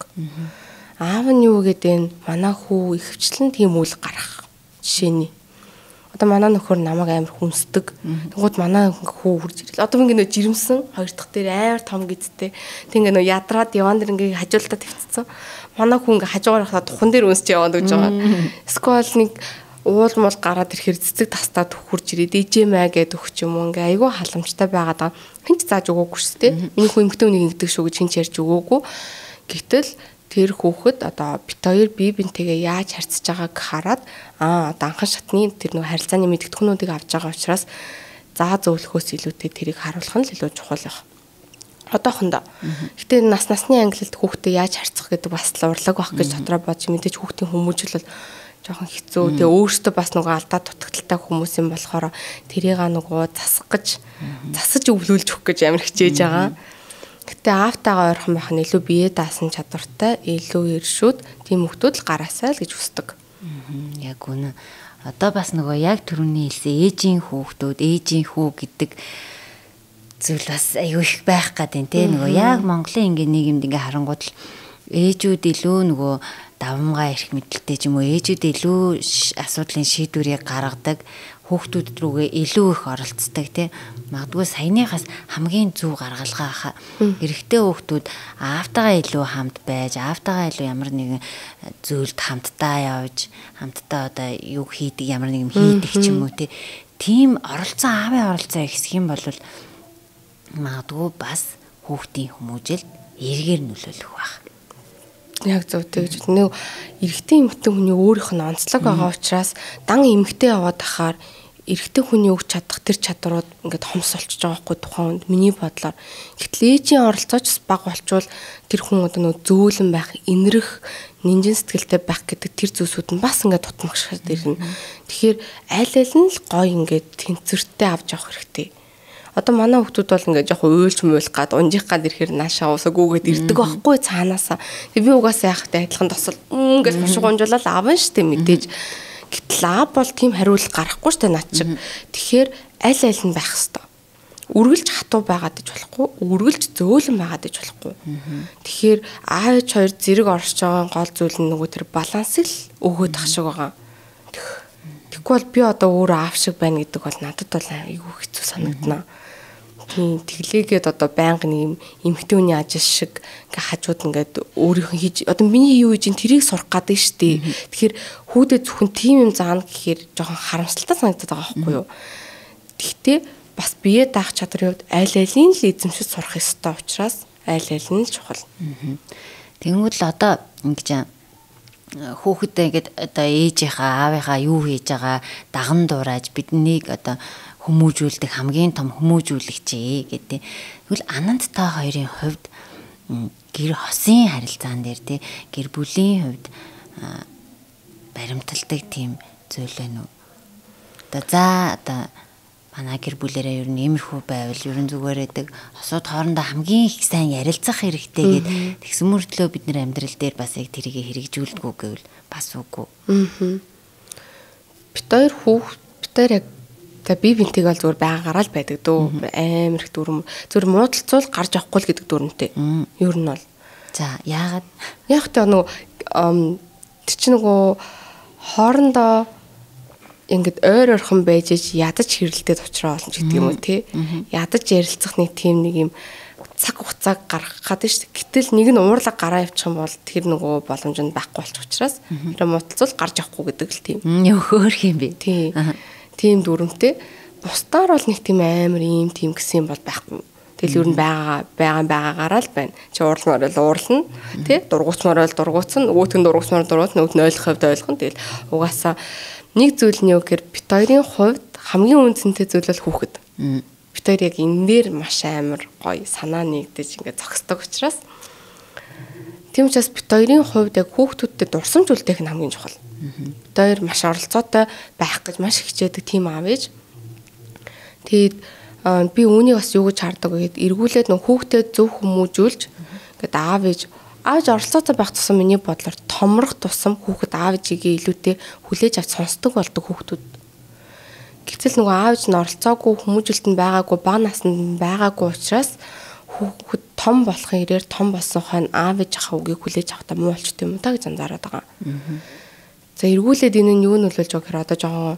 Аав нь юу гэдэг нь манай хүү ихвчлэн тийм үйл гарах жишээний. Одоо манай нөхөр намайг амар хүнсдэг. Тэнгууд манай хүү хурж ирэл. Одоо ингээ нөө жирэмсэн хоёр дахь дээр амар том гидтэй. Тэг ингээ нөө ядраад яван дээр ингээ хажуултаа твцсэн. Манай хүү ингээ хажуугаар хахад тухан дээр үнсч яваад гэж байгаа. Сквал нэг уул мул гараад ирэхээр цэцэг тастаад хурж ирээд ээжэмэ гэд өгч юм уу ингээ айгүй халамжтай байгаад байгаа. Хинч зааж өгөөгүй шүү дээ. Миний хүү эмгтэн үнийг ингэдэг шүү гэж хинч ярьж өгөөгүй. Гэтэл тэр хүүхэд одоо бит хоёр бие бинтэйгээ яаж харьцаж байгааг хараад одоо анхан шатны тэр нэг харилцааны мэдгэдэгнүүдийг авч байгаа учраас заа зөөлөхөөс илүүтэй тэрийг харуулах нь л илүү чухал байх. Одоохондоо. Гэтэ насны ангилалд хүүхдэд яаж харьцах гэдэг бас л урлаг байх гэж дотроо бодож мэдээж хүүхдийн хүмүүжил бол жоохон хэцүү. Тэгээ өөртөө бас нөгөө алдаа дутагдaltaй хүмүүс юм болохоор тэрийг нөгөө засаж өвлүүлж өгөх гэж амар хичээж байгаа. Гэтэ аавтайгаа ойрхон байх нь илүү бие даасан чадвартай, илүү иршүүд тийм хүмүүс л гараасай л гэж хүсдэг. Яг үнэ. Одоо бас нөгөө яг түрүүний хэлсэн ээжийн хүүхдүүд, ээжийн хүү гэдэг зүйл бас аюу их байх гэдэг тийм нөгөө яг Монголын ингээ нийгэмд ингээ харангууд л ээжүүд илүү нөгөө давмгаа эрх мэдэлтэй ч юм уу ээжүүд илүү асуудлын шийдвэрийг гаргадаг хүүхдүүд рүүгээ илүү их оролцдог тийм магадгүй саяныхаас хамгийн зөв гаргалгаа хаа эрэгтэй хүүхдүүд аавтайгаа илүү хамт байж аавтайгаа илүү ямар нэгэн зүйлд хамтдаа явж хамтдаа одоо юу хийдэг ямар нэгэн хийдэг ч юм уу тийм оролцсон аавын оролцоо ихсэх юм бол магадгүй бас хүүхдийн хүмүүжилд эргээр нөлөөлөх байх. Яг зөв тэгж нэг эрэгтэй эмэгтэй хүний өөрийнх нь онцлог байгаа учраас дан эмэгтэй яваад ахаар эрэгтэй хүний өгч чадах тэр чадрууд ингээд хомс олчж байгаа хгүй тухайн үед миний бодлоор гэтэл ээжийн оролцооч баг болчвол тэр хүн одоо нөө зөөлөн байх, инэрх, нинжин сэтгэлтэй байх гэдэг тэр зүйлсүүд нь бас ингээд тутмагшаад ирнэ. Тэгэхээр аль нь л гоё ингээд тэнцвэртэй авч явах хэрэгтэй. Одоо манай хүмүүс бол ингээд жоохон уйлж муулах гад унжих гад ирэхээр наашаа усагүйгээд ирдэг байхгүй цаанаасаа. Тэг би угаасаа яхахтай адилхан тосол ингээд хушгуунжуулаад аавн штэ мэдээж. Гэтэл аав бол тийм хариулт гарахгүй штэ над шиг. Тэгэхээр аль нь байх хэвээр. Үргэлж хатуу байгаад иж болохгүй, үргэлж зөөлөн байгаад иж болохгүй. Тэгэхээр аав хоёр зэрэг оршиж байгаа гол зүйл нь нөгөө тэр балансыг л өгөөд ах шиг байгаа. Тэгэхгүй бол би одоо өөрөө аав шиг байна гэдэг бол надад бол айгүй хэцүү санагдана. Тийм тэглээгээд одоо байнга нэг эмхтэй хүний ажил шиг ингээ хажууд ингээд өөрийнхөө хийж одоо миний юу хийж тэрийг сурах гэдэг нь шүү дээ. Тэгэхээр хүүдээ зөвхөн тийм юм заана гэхээр жоохон харамсалтай санагдаад байгаа байхгүй юу. Гэхдээ бас бие даах чадрын хувьд аль алийг л эзэмшиж сурах ёстой учраас аль аль нь л чухал. Тэгвэл одоо ингэж хүүхэдээ ингээд одоо ээжийнхаа аавынхаа юу хийж байгаа даган дуурайж биднийг одоо хүмүүжүүлдэг хамгийн том хүмүүжүүлэгч гэдэг. Тэгвэл Анант та хоёрын хувьд гэр хосын харилцаан дээр тий гэр бүлийн хувьд баримталдаг тийм зүйл байна уу? Одоо манай гэр бүлэрээ ер нь иймэрхүү байвал ер нь зүгээр байдаг. Хосууд хоорондоо хамгийн их сайн ярилцах хэрэгтэй гэдэг. Тэгсэн мөртлөө бид нэр амьдрал дээр бас яг тэрийг хэрэгжүүлдэггүй гэвэл бас үгүй. Бид хоёр яг бие бинтийг бол зүгээр байгаагаараа л байдаг дөө. Амар их дүрм. Зүгээр муудалцуул гарч авахгүй л гэдэг дүрмтэй. Ер нь бол. За яагаад? Яг тэ нөгөө тэр чинь нөгөө хоорондоо ингээд ойр ойрхон байж ядаж хэрэлдээд уучраа болно ч гэдэг юм уу тий. Ядаж ярилцах нэг тийм нэг юм цаг хугацааг гаргах гэдэг шүү дээ. Гэтэл нэг нь уурлаг гараа явуучих юм бол тэр нөгөө боломж нь байхгүй болчих учраас тэр муудалцуул гарч авахгүй гэдэг л тийм. Хөөх юм бэ. Тий. Тийм дүрмтэй. Бусдаар бол нэг тийм амар ийм тийм гэсэн юм бол байхгүй. Тэгэл ер нь байгаагаараа л байна. Чи уурлмаар бол уурлна. Тэ? Дургуутмаар бол дургуутсан. Нөгөөт нь дургуутмаар дургуутна. Нөгөөт нь ойлгох хувьд ойлгоно. Тэгэл угаасаа нэг зүйл нь юу гэхээр бит хоёрын хувьд хамгийн үнцэнтэй зүйл бол хүүхэд. Бит хоёр яг энэ дээр маш амар гоё санаа нэгдэж ингээд зогсдог учраас тийм учраас бит хоёрын хувьд яг хүүхдүүдтэй дурсамж үлдээх нь хамгийн чухал. Бит хоёр маш оролцоотой байх гэж маш хичээдэг тийм аав ээж. Тэгээд би үүнийг бас юу гэж хардаг вэ гэхэд эргүүлээд нөх хүүхдэд зөв хүмүүжүүлж ингээд аав ээж оролцоотой байх тусам миний бодлоор томрох тусам хүүхэд аав ээжигээ илүүтэй хүлээж авч сонсдог болдог хүүхдүүд. Гэвтэл нөгөө аав ээж нь оролцоогүй хүмүүжүүлэлтэнд байгаагүй бага наснд байгаагүй учраас хүүхэд том болохын ирээр том болсон хойно аав ээжийнхаа үгийг хүлээж авах та муу болчтой юм та гэж анзаараад байгаа. За эргүүлээд энэ нь юу нөлөөлж байгаа гэхээр одоо жоохон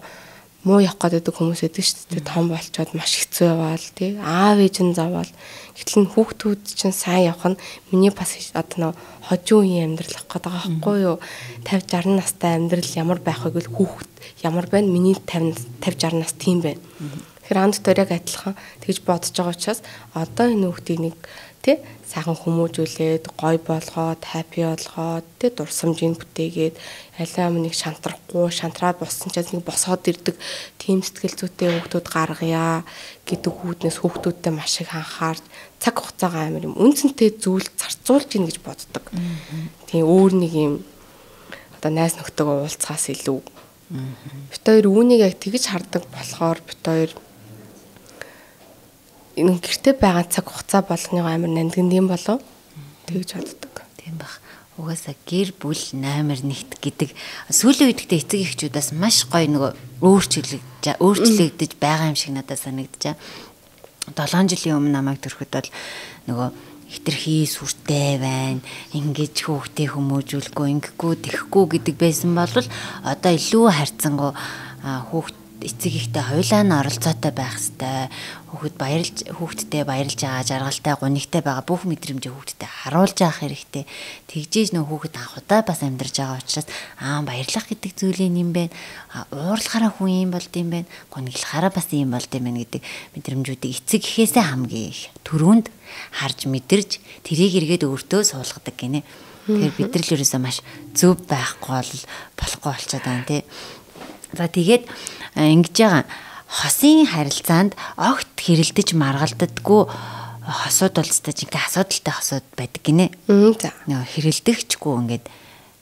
муу явах гэдэг хүмүүс эдэг шүү дээ. Том болчоод маш хэцүү яваал тий. Аав ээж нь завал. Гэтэл нь хүүхдүүд чинь сайн явах нь миний бас одоо хожуу үеийн амьдрал авах гэдэг байгаа байхгүй юу? 50 60 настай амьдрал ямар байх вэ гэвэл хүүхд ямар байна? Миний 50 60 нас тийм байна. Тэгэхээр анд дээр яг адилхан тэгж бодож байгаа учраас одоо энэ хүүхдийг нэг тий сайхан хүмүүжүүлээд гой болгоод хаппи болгоод тий дурсамжийг бүтээгээд аль нэг шантраад боссон ч нэг босоод ирдэг тийм сэтгэл зүйтэй хүүхдүүд гаргая гэдэг үүднээс хүүхдүүдтэй маш их анхаарч цаг хугацаагаа амар юм үнцэнтэй зүйл зарцуулж ийн гэж боддог. Тийм өөр нэг юм одоо найз нөхдөөгөө уулзахаас илүү бит хоёр үүнийг яг тэгж хардаг болохоор бит хоёр энэ гэрте байгаа цаг хугацаа болгоны амар нандин юм болов тэгж боддог. Тийм баг. Угаасаа гэр бүл номер 1 гэдэг сүүлийн үед ихтэй эцэг эхчүүдээс маш гоё нөгөө өөрчлөгдөж байгаа юм шиг надад санагдчиха. 7 жилийн өмнө намайг төрөхөд бол нөгөө хитрхи сүртэй байна. Ингэж хүүхдээ хүмүүжүүлэхгүй, ингэхгүй, тэхгүй гэдэг байсан бол одоо илүү харьцангуй эцэг ихтэй хоёулаа нь оролцоотой байх хэвээр хүүхдтэй баярлж байгаа жаргалтай гунигтай байгаа бүх мэдрэмжээ хүүхдтэй харуулж авах хэрэгтэй. Тэгжээж нөө хүүхэд анхудаа бас амьдарч байгаа учраас баярлах гэдэг зүйлийн юм байна. Уурлахаараа хүн юм болд юм байна. Гуниглахаараа бас юм болд юм байна гэдэг мэдрэмжүүдийг эцэг эхээсээ хамгийн их түрүүнд харж мэдэрж тэрийг эргээд өөртөө суулгадаг гинэ. Тэгэхээр бид нар л ерөөсөө маш зөв байхгүй болохгүй болчиход байна тий. За тэгээд ингэж байгаа хосын харилцаанд огт хэрэлдэж маргалддаггүй хосууд болцтой ч ингээ асуудалтай хосууд байдаг гинэ. За. Хэрэлдэгчгүй ингээд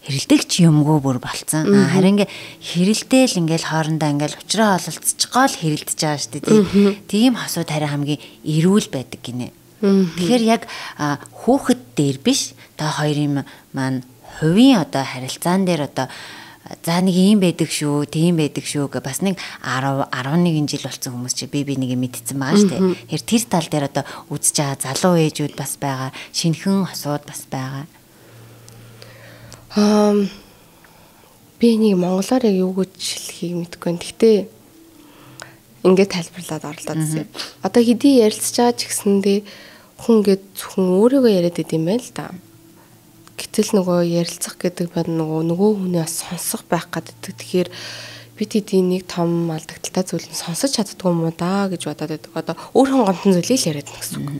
хэрэлдэгч юмгүй бүр болцсон. Харин ингээ хэрэлдээл ингээл хоорондоо ингээл учраа ололцчихгоо л хэрэлдэж байгаа шүү дээ. Тийм хосууд харин хамгийн эрүүл байдаг гинэ. Тэгэхээр яг хүүхэд дээр биш та хоёрын маань хувийн одоо харилцаан дээр одоо за нэг юм байдаг шүү, тийм байдаг шүү гэ бас нэг 10 11 жил болсон хүмүүс чи би нэг юм мэдсэн байгаа шүү дээ. Тэгэхээр тэр тал дээр одоо үзэж байгаа залуу ээжүүд бас байгаа, шинхэн хосууд бас байгаа. Би нэг монголоор яг юу гэж хэлхийг мэдэхгүй. Гэхдээ ингээд тайлбарлаад орлоо гэсэн. Одоо хэдий ярилцж байгаа ч гэсэндээ хүн ингээд зөвхөн өөрийгөө яриад идэм байл та. Гэтэл нөгөө ярилцах гэдэг байна нөгөө хүний бас сонсох байх гэдэг. Тэгэхээр бид эдийн нэг том алдагдaltaй зүйл нь сонсож чаддгүй юм уу да гэж бодоод байдаг. Одоо өөрхөн гомдсон зүйлийг л яриад байна гэсэн үг.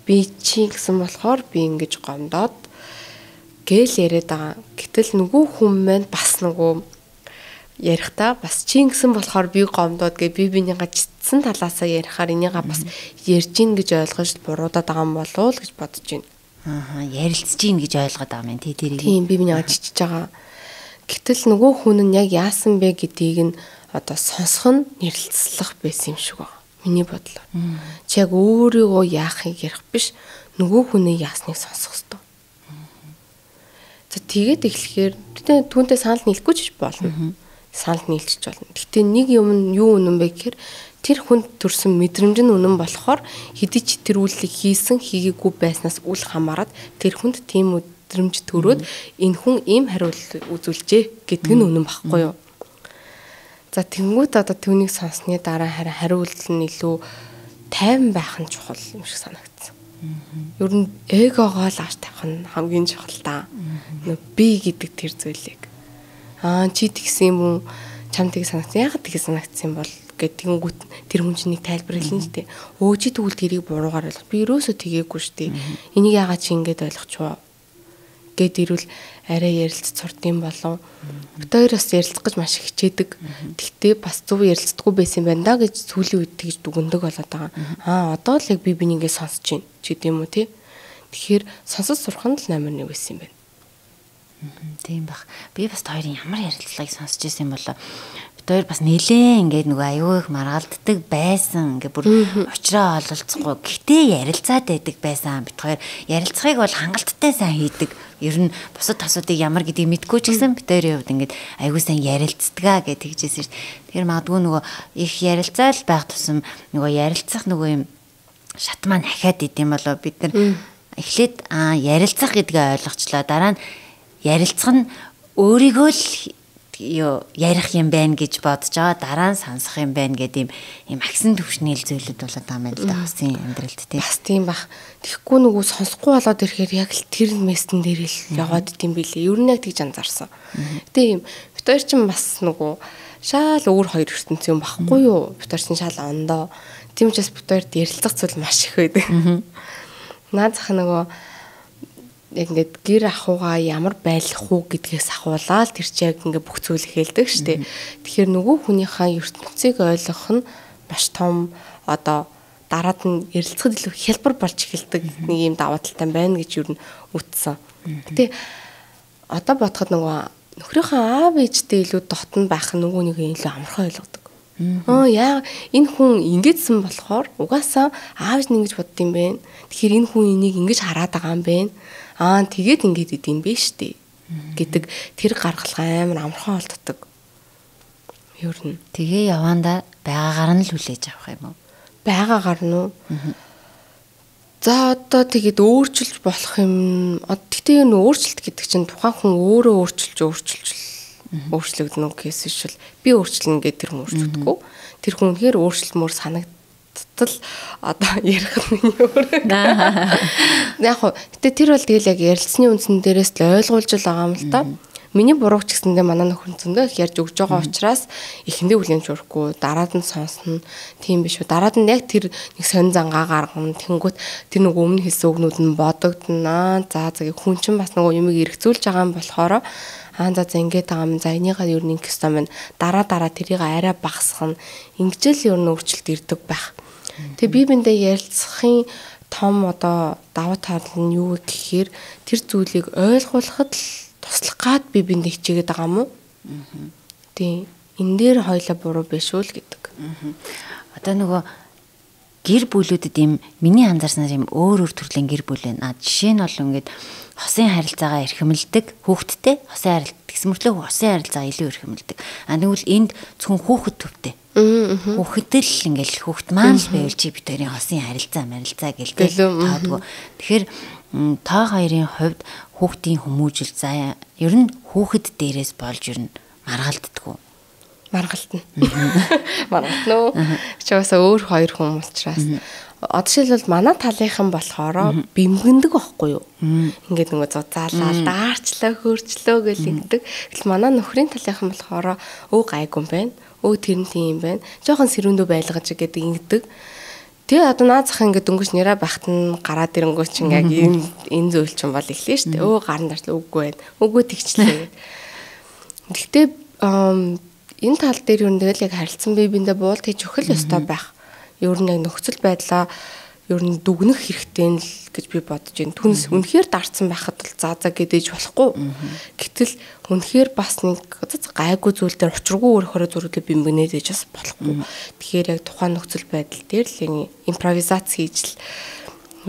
Би чи гэсэн болохоор би ингэж гомдоод гээл яриад байгаа. Гэтэл нөгөө хүн маань бас нөгөө ярихдаа бас чи гэсэн болохоор би гомдоод гэ би бинийгаа читсэн талаасаа ярихаар энийгаа бас ярьж гин гэж ойлгож буруудаад байгаа юм болов уу гэж бодож байна. Ярилцж гин гэж ойлгоод байгаа юм тий тэрийг. Тийм би миний чичж байгаа. Гэтэл нөгөө хүн нь яг яасан бэ гэдгийг нь одоо сонсох нь нэрлэлцлэх байсан юм шиг байна. Миний бодлоор. Чи яг өөрийгөө яахыг ярих биш нөгөө хүний яасныг сонсох хэрэгтэй. За тэгээд эхлэхээр түүнтэй санал нийлэхгүй ч болно. Санал нийлчих болно. Гэтэ нэг юм нь юу үнэн бэ гэхээр тэр хүнд төрсэн мэдрэмж нь үнэн болохоор хэдий ч тэр үйлийг хийсэн хийгээгүй байснаас үл хамааран тэр хүнд тийм мэдрэмж төрөөд энэ хүн ийм хариулт үзүүлжээ гэдэг нь үнэн багхгүй юу. За тэнгуут одоо түүнийг сонссны дараа хариулт нь илүү тайван байх нь чухал юм шиг санагдсан. Ер нь эгогоо л авч тавих нь хамгийн чухал та. Би гэдэг тэр зүйлийг. Чи тэгсэн юм уу? Чам тийг санагдсан. Яагаад тийг санагдсан бол гэдгийгүүт тэр хүн чинь нэг тайлбар хэлнэ л дээ. Чи тэгвэл тэрийг буруугаар ойлгох. Би ерөөсөө тгээгүй шүү дээ. Энийг яагаад чи ингэж ойлгочихвоо гэд ирвэл арай ярилцж сурдсан болов. Бид хоёр бас ярилцах гэж маш их хичээдэг. Тэгтээ бас зөв ярилцдаггүй байсан юм байна да гэж сүүлийн үед тэгж дүгндэг болоод байгаа. Одоо л яг би бинийгээ сонсож байна ч гэдэм үү те. Тэгэхээр сонсож сурах нь л номер 1 байсан юм байна. Тийм баг. Би бас хоёрын ямар ярилцлагыг сонсч ирсэн юм болоо. Тэр бас нэлээ ингээд нөгөө аюу их маргалддаг байсан. Ингээд бүр учраа ололцохгүй. Гэхдээ ярилцаад байдаг байсан. Бид хоёр ярилцахыг бол хангалттай сайн хийдэг. Ер нь бусад асуудыг ямар гэдгийг мэдгүй ч гэсэн бид хоёрын хувьд ингээд аюу сайн ярилцдгаа гэж тэгжсэн шүү дээ. Тэгэхээр магадгүй нөгөө их ярилцаал байх тусам нөгөө ярилцах нөгөө юм шат маань ахаад идэм болоо бид нар эхлээд ярилцах гэдгээ ойлгочлоо. Дараа нь ярилцах нь өөрийгөө л ярих юм байна гэж бодож байгаа дараа нь сонсох юм байна гэдэг ийм агсан төвшнөл зүйлүүд болоод байгаа юм л да хосын амьдралд тий. Бас тийм бах. Тэгэхгүй нөгөө сонсохгүй болоод ирэхээр яг л тэр мессен дээр л яваад идэм билээ. Ер нь яг тэгж анзаарсан. Гэтэ ийм бид хоёр ч бас нөгөө шал өөр хоёр ертөнц юм багхгүй юу? Бид хоёр ч шал ондоо. Тийм учраас бид хоёрт ярилцах зүйл маш их байдаг. Наад зах нөгөө яг ингээд гэр ахуйгаа ямар байлгах уу гэдгээс ахуулаад тэр чи яг ингээд бүх зүйл хэлдэг штэ. Тэгэхээр нөгөө хүнийхээ ертөнцийг ойлгох нь маш том одоо дараад нь ярилцахад илүү хялбар болж эхэлдэг нэг юм даваа талтай байна гэж юу н үтсэн. Гэтэ одоо бодоход нөгөө нөхрийнхөө аав ээжтэй илүү дотн байх нь нөгөө нэг илүү амархан ойлгодог. Яа энэ хүн ингэдсэн болохоор угаасаа аав нь ингэж бодд юм бэ. Тэгэхээр энэ хүн энийг ингэж хараад байгаа юм бэ. Тэгээд ингэж идэм бэ штэ гэдэг тэр гаргалгаа амар амархан олддог. Ер нь тэгээ явандаа байгаагаар нь л хүлээж авах юм уу? Байгаагаар нь уу? За одоо тэгээд өөрчилж болох юм. Тэгтээ энэ өөрчлөлт гэдэг чинь тухайн хүн өөрөө өөрчлөгдөн үг гэсэн шил би өөрчлөн гэдэг тэр хүн өөрчлөгдөхгүй. Тэр хүн үнэхээр өөрчлөлмөр санагдтал одоо ярих нь өөр. Яг хөө гэтээ тэр бол тэгэл яг ярилцсны үндсэн дээрээс л ойлгуулж байгаа юм л да. Миний буруу ч гэсэндээ манай нөхөр зөндөө их ярьж өгж байгаа учраас эхэндээ хүлэмж өрөхгүй дараад нь сонсно. Тийм биш үү. Дараад нь яг тэр нэг сонь зангаа гаргана. Тэнгүүт тэр нэг өмнө хэлсэн үгнүүд нь бодогдно. За хүн чинь бас нөгөө юмыг эргцүүлж байгаа юм болохоор за ингээд байгаа юм. За энийгээ ер нь ингэх ёстой байна. Дараа тэрийг арай багасгах нь ингэжэл ер нь өөрчлөлт ирдэг байх. Тэгээ би биндээ ярилцахын том одоо даваа тал нь юу гэхээр тэр зүйлийг ойлгуулахад л туслах гад би биндээ хичээгээд байгаа юм уу? Тийм. Энэ дээр хоёлаа буруу биш үү л гэдэг. Одоо нөгөө гэр бүлүүдэд юм миний анзаарснаар юм өөр төрлийн гэр бүл байна. Жишээ нь бол ингээд хосын харилцаагаа эрхэмлдэг хүүхэдтэй хосын харилцаа тэгсэн мөртлөө хосын харилцаа илүү эрхэмлдэг. Тэгвэл энд зөвхөн хүүхэд төвтэй. Хүүхэдэл ингээл хүүхэд маань л байвал чи бид хоёрын хосын харилцаа гэлтэй таадгүй. Тэгэхээр та хоёрын хувьд хүүхдийн хүмүүжил заа ер нь хүүхэд дээрээс болж ер нь маргалддаггүй. Маргалтна. Маргалтна уу? Чаасаа өөр хоёр хүн учраас. Жишээлбэл манай талынхан болохоор бэмгэндэг байхгүй юу? Ингээд нөгөө зузаалаа, даарчлаа, хөрчлөө гэл ингэдэг. Тэгэл манай нөхрийн талынхан болохоор гайгүй юм байна. Тэр нь тийм юм байна. Жохон сэрүүндөө байлгаж гэдэг ингэдэг. Тэгээ одоо наад зах ингээд дөнгөж нэрэ байхад нь гараад ирэнгөө чинь яг энэ зүйл чинь бол эхлэв шүү дээ. Гарын дарслаа үгүй байна. Үгүй тэгчлээ. Гэхдээ энэ тал дээр юу нэгэл яг харилцсан биендээ буулт хийж өгөх ёстой байх. Ер нь яг нөхцөл байдлаа ер нь дүгнэх хэрэгтэй л гэж би бодож байна. Түнс үнэхээр дарцсан байхад л заа гэдэж болохгүй. Гэтэл үнэхээр бас нэг гайгүй зүйл дээр учиргүй өөрөөрөө зүрхлээ бимбэнээд ээж бас болохгүй. Тэгэхээр яг тухайн нөхцөл байдал дээр л импровизац хийж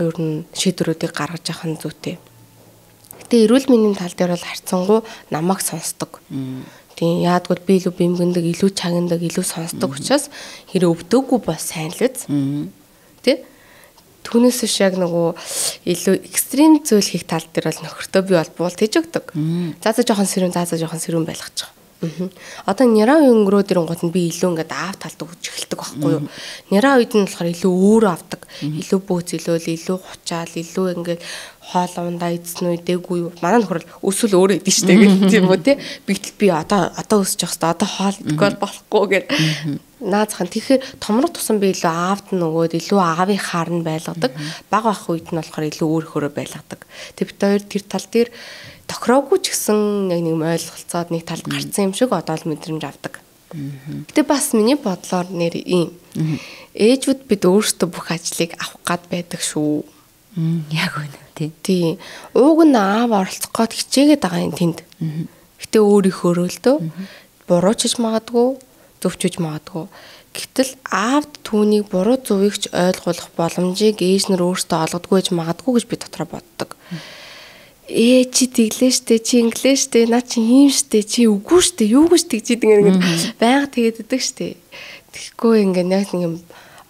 л ер нь шийдвэрүүдийг гаргаж явах нь зүйтэй. Гэтэ эрүүл мэндийн тал дээр бол харьцангуй намайг сонсдог. Тийм яадгүй би илүү бимбэндэг, илүү чагнадаг, илүү сонсдог учраас хэрэг өвдөөгүй бол сайн л үз. Тэ? Түүнээс биш яг нөгөө илүү экстрим зүйл хийх тал дээр бол нөхөртөө би бол буулт хийж өгдөг. Заазаа жоохон сэрүүн байлгачих. Одоо няраа өнгөрөөд ирэнгууд нь би илүү ингээд аав талд өгч эхэлдэг байхгүй юу? Няраа үед нь болохоор илүү өөр авдаг. Илүү бөөцөлөөл, илүү хучаал, илүү ингээд хоол ундаа эзэн үдээгүй юу? Манай нөхөр өсвөл өөрөө идэв штэ гэх тийм үү те? Би одоо өсөж явах хэвээр одоо хоол идэхгүй болохгүй гэд. Наазхан тэгэхээр томрох тусам би илүү аавд нөгөөд илүү аавын хаар нь байлгадаг. Бага бах үед нь болохоор илүү өөрөөрөө байлгадаг. Тэг бид хоёр тэр тал дээр тохироогүй ч гэсэн яг нэг ойлголцоод нэг талд гарцсан юм шиг одоо л мэдрэмж авдаг. Гэтэ бас миний бодлоор нэр ийм. Ээжүүд бид өөрсдөө бүх ажлыг авах гад байдаг шүү. Яг үнэ тий. Ууг нь аав оролцох гээд хичээгээд байгаа юм тэнд. Гэтэ өөрийнхөө өрөөлдөө буруучж магадгүй, зөвчөж магадгүй. Гэтэл аавд түүнийг буруу зөвийг ч ойлгуулах боломжийг ээж нар өөрсдөө олгодгүй гэж магадгүй гэж би дотроо боддог. Чи тэглээ штэ, чи инглээ штэ, наа чи ийм штэ, чи үгүй штэ, юу гэж тэгж идэг ингээд байнга тэгээд идэг штэ. Тэгэхгүй ингээд яг нэг юм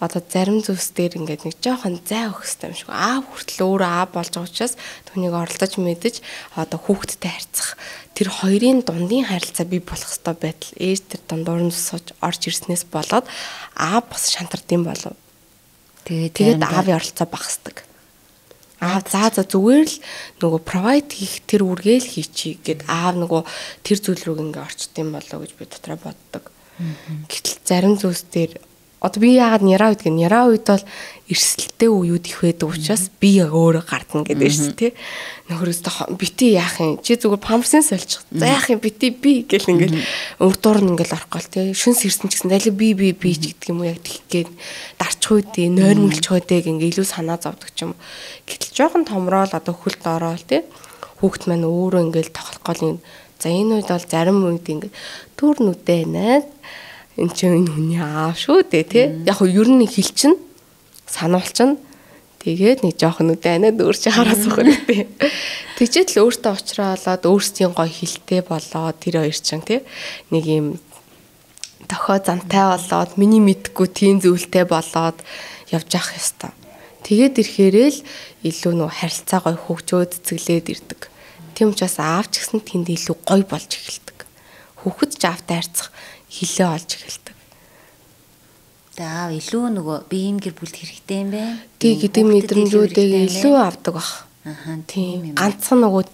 одоо зарим зүйлс дээр ингээд нэг жоохон зай өгөх хэрэгтэй юм шиг. Аав хүртэл өөрөө аав болж байгаа учраас түүнийг оролдож мэдэж одоо хүүхэдтэй харьцах тэр хоёрын дундын харилцаа бий болох хэрэгтэй байтал ээж тэр дундуур нь сууж орж ирснээс болоод аав бас шантардсан болов. Тэгээд аавын оролцоо багасдаг. Аав за зүгээр л нөгөө провайд хийх тэр үргээл хийчихье гэд аав нөгөө тэр зүйл рүү ингээ орчдсон болоо гэж би дотроо боддог. Гэтэл зарим зүйлс дээр одоо би яагаад няраа үед үед бол эрсдэлтэй үеуд их байдаг учраас би яг өөрөө гардна гэдэг шүү дээ. Нөхөрөөсөө бити яах юм чи зүгээр памперсын сольчих. За яах юм бити би гэл ингээл өвдуур нь ингээл орохгүй тий. Шүнс ирсэн ч гэсэн дали би ч гэдэг юм уу яг тэгэх гээд дарчих үедээ нойрмолч үедээ ингээ илүү санаа зовдөг ч юм. Гэтэл жоохон томроод одоо хөлд ороод тий. Хүүхэд маань өөрөө ингээл тоглох гол за энэ үед бол зарим үед ингээ түр нүдэ найз энэ ч энэ хүний аав шүү дээ тий. Яг нь ер нь хэлчин сануулчин тэгээд нэг жоохон үдэ анаад өөрчи хараас өгөх хэрэгтэй. Тэгжээд л өөртөө уулзраалаад өөрсдийн гоё хилтэй болоод тэр хоёр чинь тий нэг юм дохоо зантай болоод миний мэдгүй тийм зүйлтэй болоод явж явах ёстой. Тэгээд ирэхээрээ л илүү нөө харилцаа гоё хөгжөөд цэцгэлээд ирдэг. Тийм учраас аав ч гэсэн тэнд илүү гоё болж эхэлдэг. Хүүхэд ч аавтай харьцах хилээ олж эхэлдэг. За илүү нөгөө биеийн гэр бүлд хэрэгтэй юм байна. Тий гэдэг мэдрэмжүүдээ илүү авдаг бах. Тийм. Ганцхан нөгөө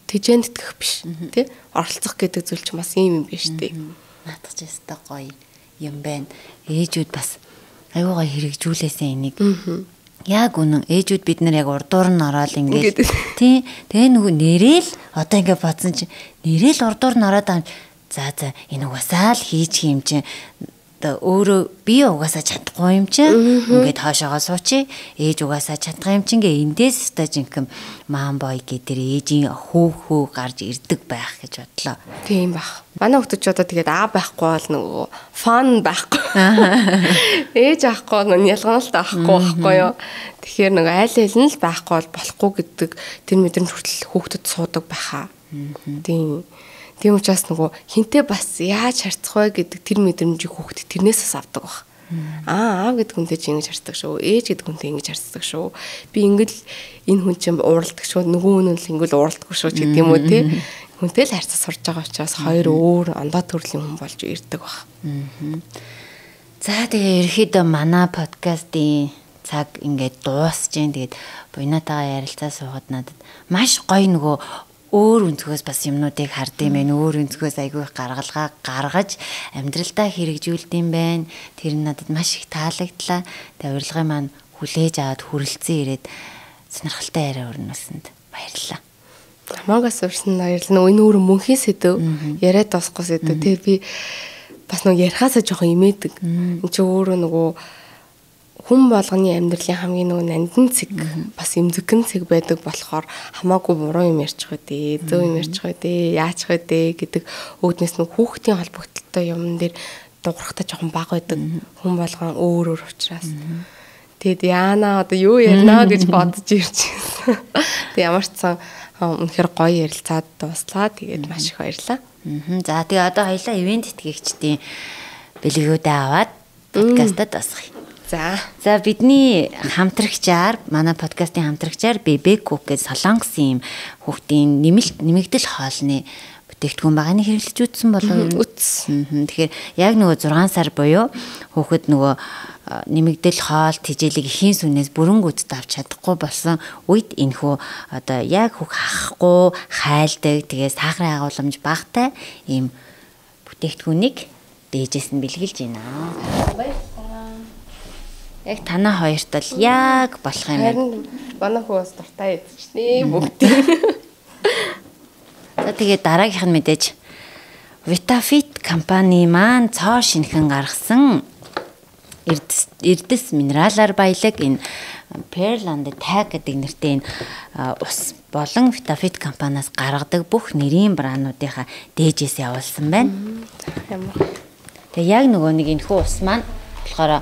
тэжээнд итгэх биш. Тий. Оролцох гэдэг зүйл чинь бас ийм юм биш тий. Наадах ч ястай гоё юм байна. Ээжүүд бас аюу гоё хэрэгжүүлээсээ энийг. Яг үнэн ээжүүд бид нар яг урдуур нь ороод ингээд тий. Тэгээ нөгөө нэрэл одоо ингээд бодсон чинь нэрэл урдуур нь ороод за энэ угаасаа л хийж юм чинь өөрөө би угаасаа чадахгүй юм чинь ингээд хоошоогоо суучих ээж угаасаа чадах юм чинь гээ эндээс өстой жинхэм маан бой гэдэг ээжийн хөө гарч ирдэг байх гэж бодлоо. Тийм бах. Манай хүмүүс ч одоо тэгээд аав байхгүй бол нөгөө фан байхгүй. Ээж авахгүй нь ялганалтай авахгүй юу. Тэгэхээр нөгөө айл нь л байхгүй бол болохгүй гэдэг тэр мэдрэмж хүртэл хүүхдэд суудаг байхаа. Тийм учраас нөгөө хинтээ бас яаж харьцах вэ гэдэг тэр мэдрэмжийг хүүхэд тэрнээс бас авдаг баг. Аав гэдэг хүнтэй чи ингэж харьцдаг шүү. Ээж гэдэг хүнтэй ингэж харьцдаг шүү. Би ingэл энэ хүн чинь ууралдаг шүү. Нөгөө хүн л ingэл ууралдаггүй шүү гэдэг юм уу те. Хүнтэй л харьцаж сурж байгаа учраас хоёр өөр ондоо төрлийн хүн болж ирдэг баг. За тэгээ ерөөхдөө манай подкастын цаг ингээд дуусж जैन. Тэгээд буйнатайгаа ярилцаа суугаад надад маш гоё нөгөө өөр өнцгөөс бас юмнуудыг хардсан байх. Өөр өнцгөөс айгүй их гаргалгаа гаргаж амьдралдаа хэрэгжүүлдэм байх. Тэр нь надад маш их таалагдлаа. Тэгээ урилгын маань хүлээж аваад хүрэлцэн ирээд сонирхолтой яриа өрнүүлсэнд баярлалаа. Намаагаас урьсан баярлалаа. Энэ өөр мөнхийн сэдв яриад тосгоо сэдв. Тэгээ би бас нөгөө ярихаасаа жоохон имээдэг. Энд чи өөрөө нөгөө хүн болгоны амьдралын хамгийн нөгөө нандин цэг бас эмзэгэн цэг байдаг болохоор хамаагүй буруу юм ярьчих үдээ, зөв юм ярьчих үдээ, яачих үдээ гэдэг өөднөөс нь хүүхдийн холбогдлолтой юм дээр дуурахтай жоохон бага байдаг. Хүн болгон өөр учраас. Тэгэд яана одоо юу ярина гэж бодож ирж байсан. Тэг ямар ч сан үнэхээр гоё ярилцаад дуслаа. Тэгээд маш их баярлаа. За тэгээ одоо хоёлаа ивент итгэгчдийн бэлгүүдээ аваад подкастад тасгая. За бидний хамтрагчаар манай подкастын хамтрагчаар Бэбэ Кук гэж солонгосын юм хүүхдийн нэмэгдэл хоолны бүтээгдэхүүн байгааны хэрэглэж үзсэн болов уу? Тэгэхээр яг нөгөө 6 сар буюу хүүхэд нөгөө нэмэгдэл хоол тэжээлийг эхийн сүнээс бүрэнгүйд авч чадахгүй болсон үед энэхүү одоо яг хүүх хахгүй хайлдаг тэгээ сахарын агуулмж багтай ийм бүтээгдэхүүнийг дээжээс нь бэлгэлж байна. Яг танаа хоёрт л яг болох юм байна. Манай хөөс дуртай эзчнээ бүгд. За тэгээ дараагийнх нь мэдээж Vitafit компани маань цоо шинхэн гаргасан эрдэс минералаар баялаг энэ Pearl and Tag гэдэг нэртэй энэ ус болон Vitafit компаниас гаргадаг бүх нэрийн браандуудынхаа дээжээс явуулсан байна. Тэгээ яг нөгөө нэг энэхүү ус маань болохоор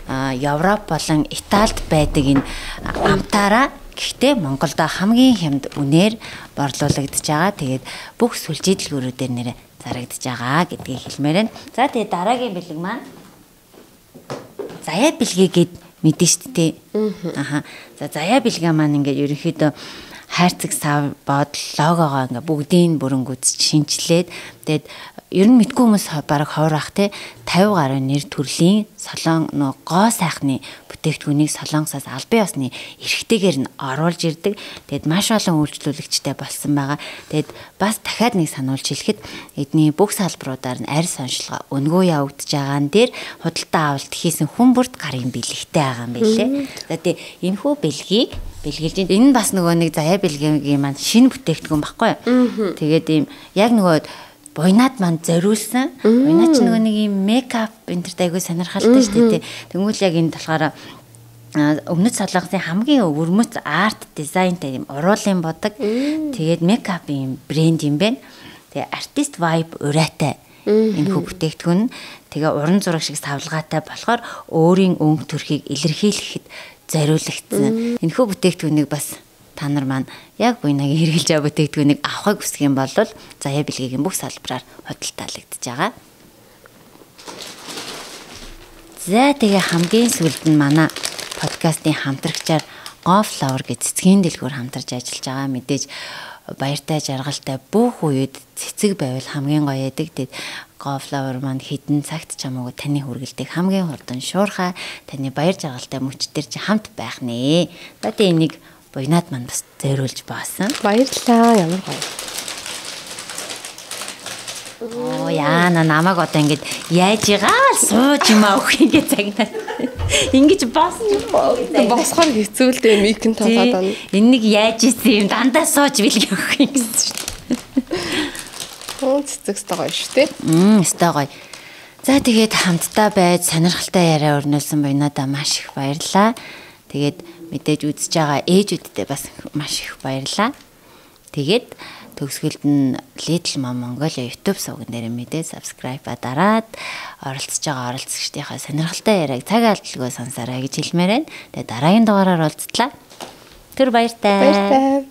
Европ болон Италид байдаг энэ амтаараа гэхдээ Монголд хамгийн хямд үнээр борлуулагдж байгаа. Тэгээд бүх сүлжээ дэлгүүрүүдээр нэрэ зарагдж байгаа гэдгийг хэлмээр байна. За тэгээд дараагийн бэлэг маань заяа бэлгээгээд мэдэн шүү дээ. Аха. За заяа бэлгээ маань ингээд ерөнхийдөө хайрцаг сав бод логогоо ингээ бүгдийг бүрэнгүүц шинчлээд тэгээд ер нь мэдгүй хүмүүс бараг ховрах те 50 гаруй нэр төрлийн солон гоо сайхны бүтээгдэхүүнийг солонгосоос албан ёсны эрхтэйгээр нь оруулж ирдэг. Тэгээд маш олон үйлчлүүлэгчтэй болсон байгаа. Тэгээд бас дахиад нэг сануулж хэлэхэд эдний бүх салбаруудаар нь арьс онцлогоо өнгөө явагдаж байгаа нь дээр худалдаа авалт хийсэн хүн бүрт гарын бэлэгтэй байгаа юм билээ. За тэгээд энэхүү бэлгийг бэлгэлж энэ бас нөгөө нэг заяа бэлгийн маань шинэ бүтээгдэхүүн баггүй. Тэгээд ийм яг нөгөө буйнаад манд зориулсан. Буйнаа ч нөгөө нэг юм мейкап энтерт айгүй сонирхолтой шүү дээ. Тэнгүүл яг энэ болохоор өмнөд солонгосын хамгийн өвөрмөц арт дизайнтай юм уруулын бодог. Тэгээд мейкапын брэнд юм байна. Тэгээ артист vibe урайтай энэ хүү бүтээгдэхүүн. Тэгээ уран зураг шиг савлгаатай болохоор өөрийн өнгө төрхийг илэрхийлэхэд зориулагдсан. Энэ хүү бүтээгдэхүүнийг бас та нар маань яг буйнагийн хэрэгжилж байгаа бүтээгдэхүүнийг авахыг хүсэх юм бол заяа бэлгийн бүх салбараар худалдаалагдаж байгаа. За тэгээ хамгийн сүүлд нь манай подкастын хамтрагчаар Go Flower гэж цэцгийн дэлгүүр хамтарч ажиллаж байгаа. Мэдээж баяртай жаргалтай бүх үед цэцэг байвал хамгийн гоё яадаг. Тэгээд Go Flower маань хідэн цагт чамаагүй таны хүргэлтийг хамгийн хурдан шуурхаа таны баяр жаргалтай мөчтөр чи хамт байх нэ. Тэгээд энийг буйнаад манд бас зөөрүүлж баасан. Баярлалаа. Ямар гоё. Оо яана намайг одоо ингэж яаж игаал сууж юм аа өгөх ингэ загнаа. Ингэж боосон юм боо. Босхоор хэцүү л дээ микэн тоглоод байна. Энийг яаж исэн юм дандаа сууж билгээ өгөх юм гэсэн шүү дээ. Цэцэгстэй гоё шүү дээ. Өстой гоё. За тэгээд хамтдаа байж сонирхолтой яриа өрнүүлсэн буйнадаа маш их баярлалаа. Тэгээд мэдээж үзэж байгаа ээжүүдтэй бас маш их баярлалаа. Тэгээд төгсгөлд нь Little Mom Mongolia YouTube сувган дээр мэдээ subscribe-а дараад оролцож байгаа оролцогчдийнхаа сонирхолтой яриаг цаг алдалгүй сонсоорой гэж хэлмээр байна. Тэгээд дараагийн дугаараар уулзтлаа. Тэр баяртай.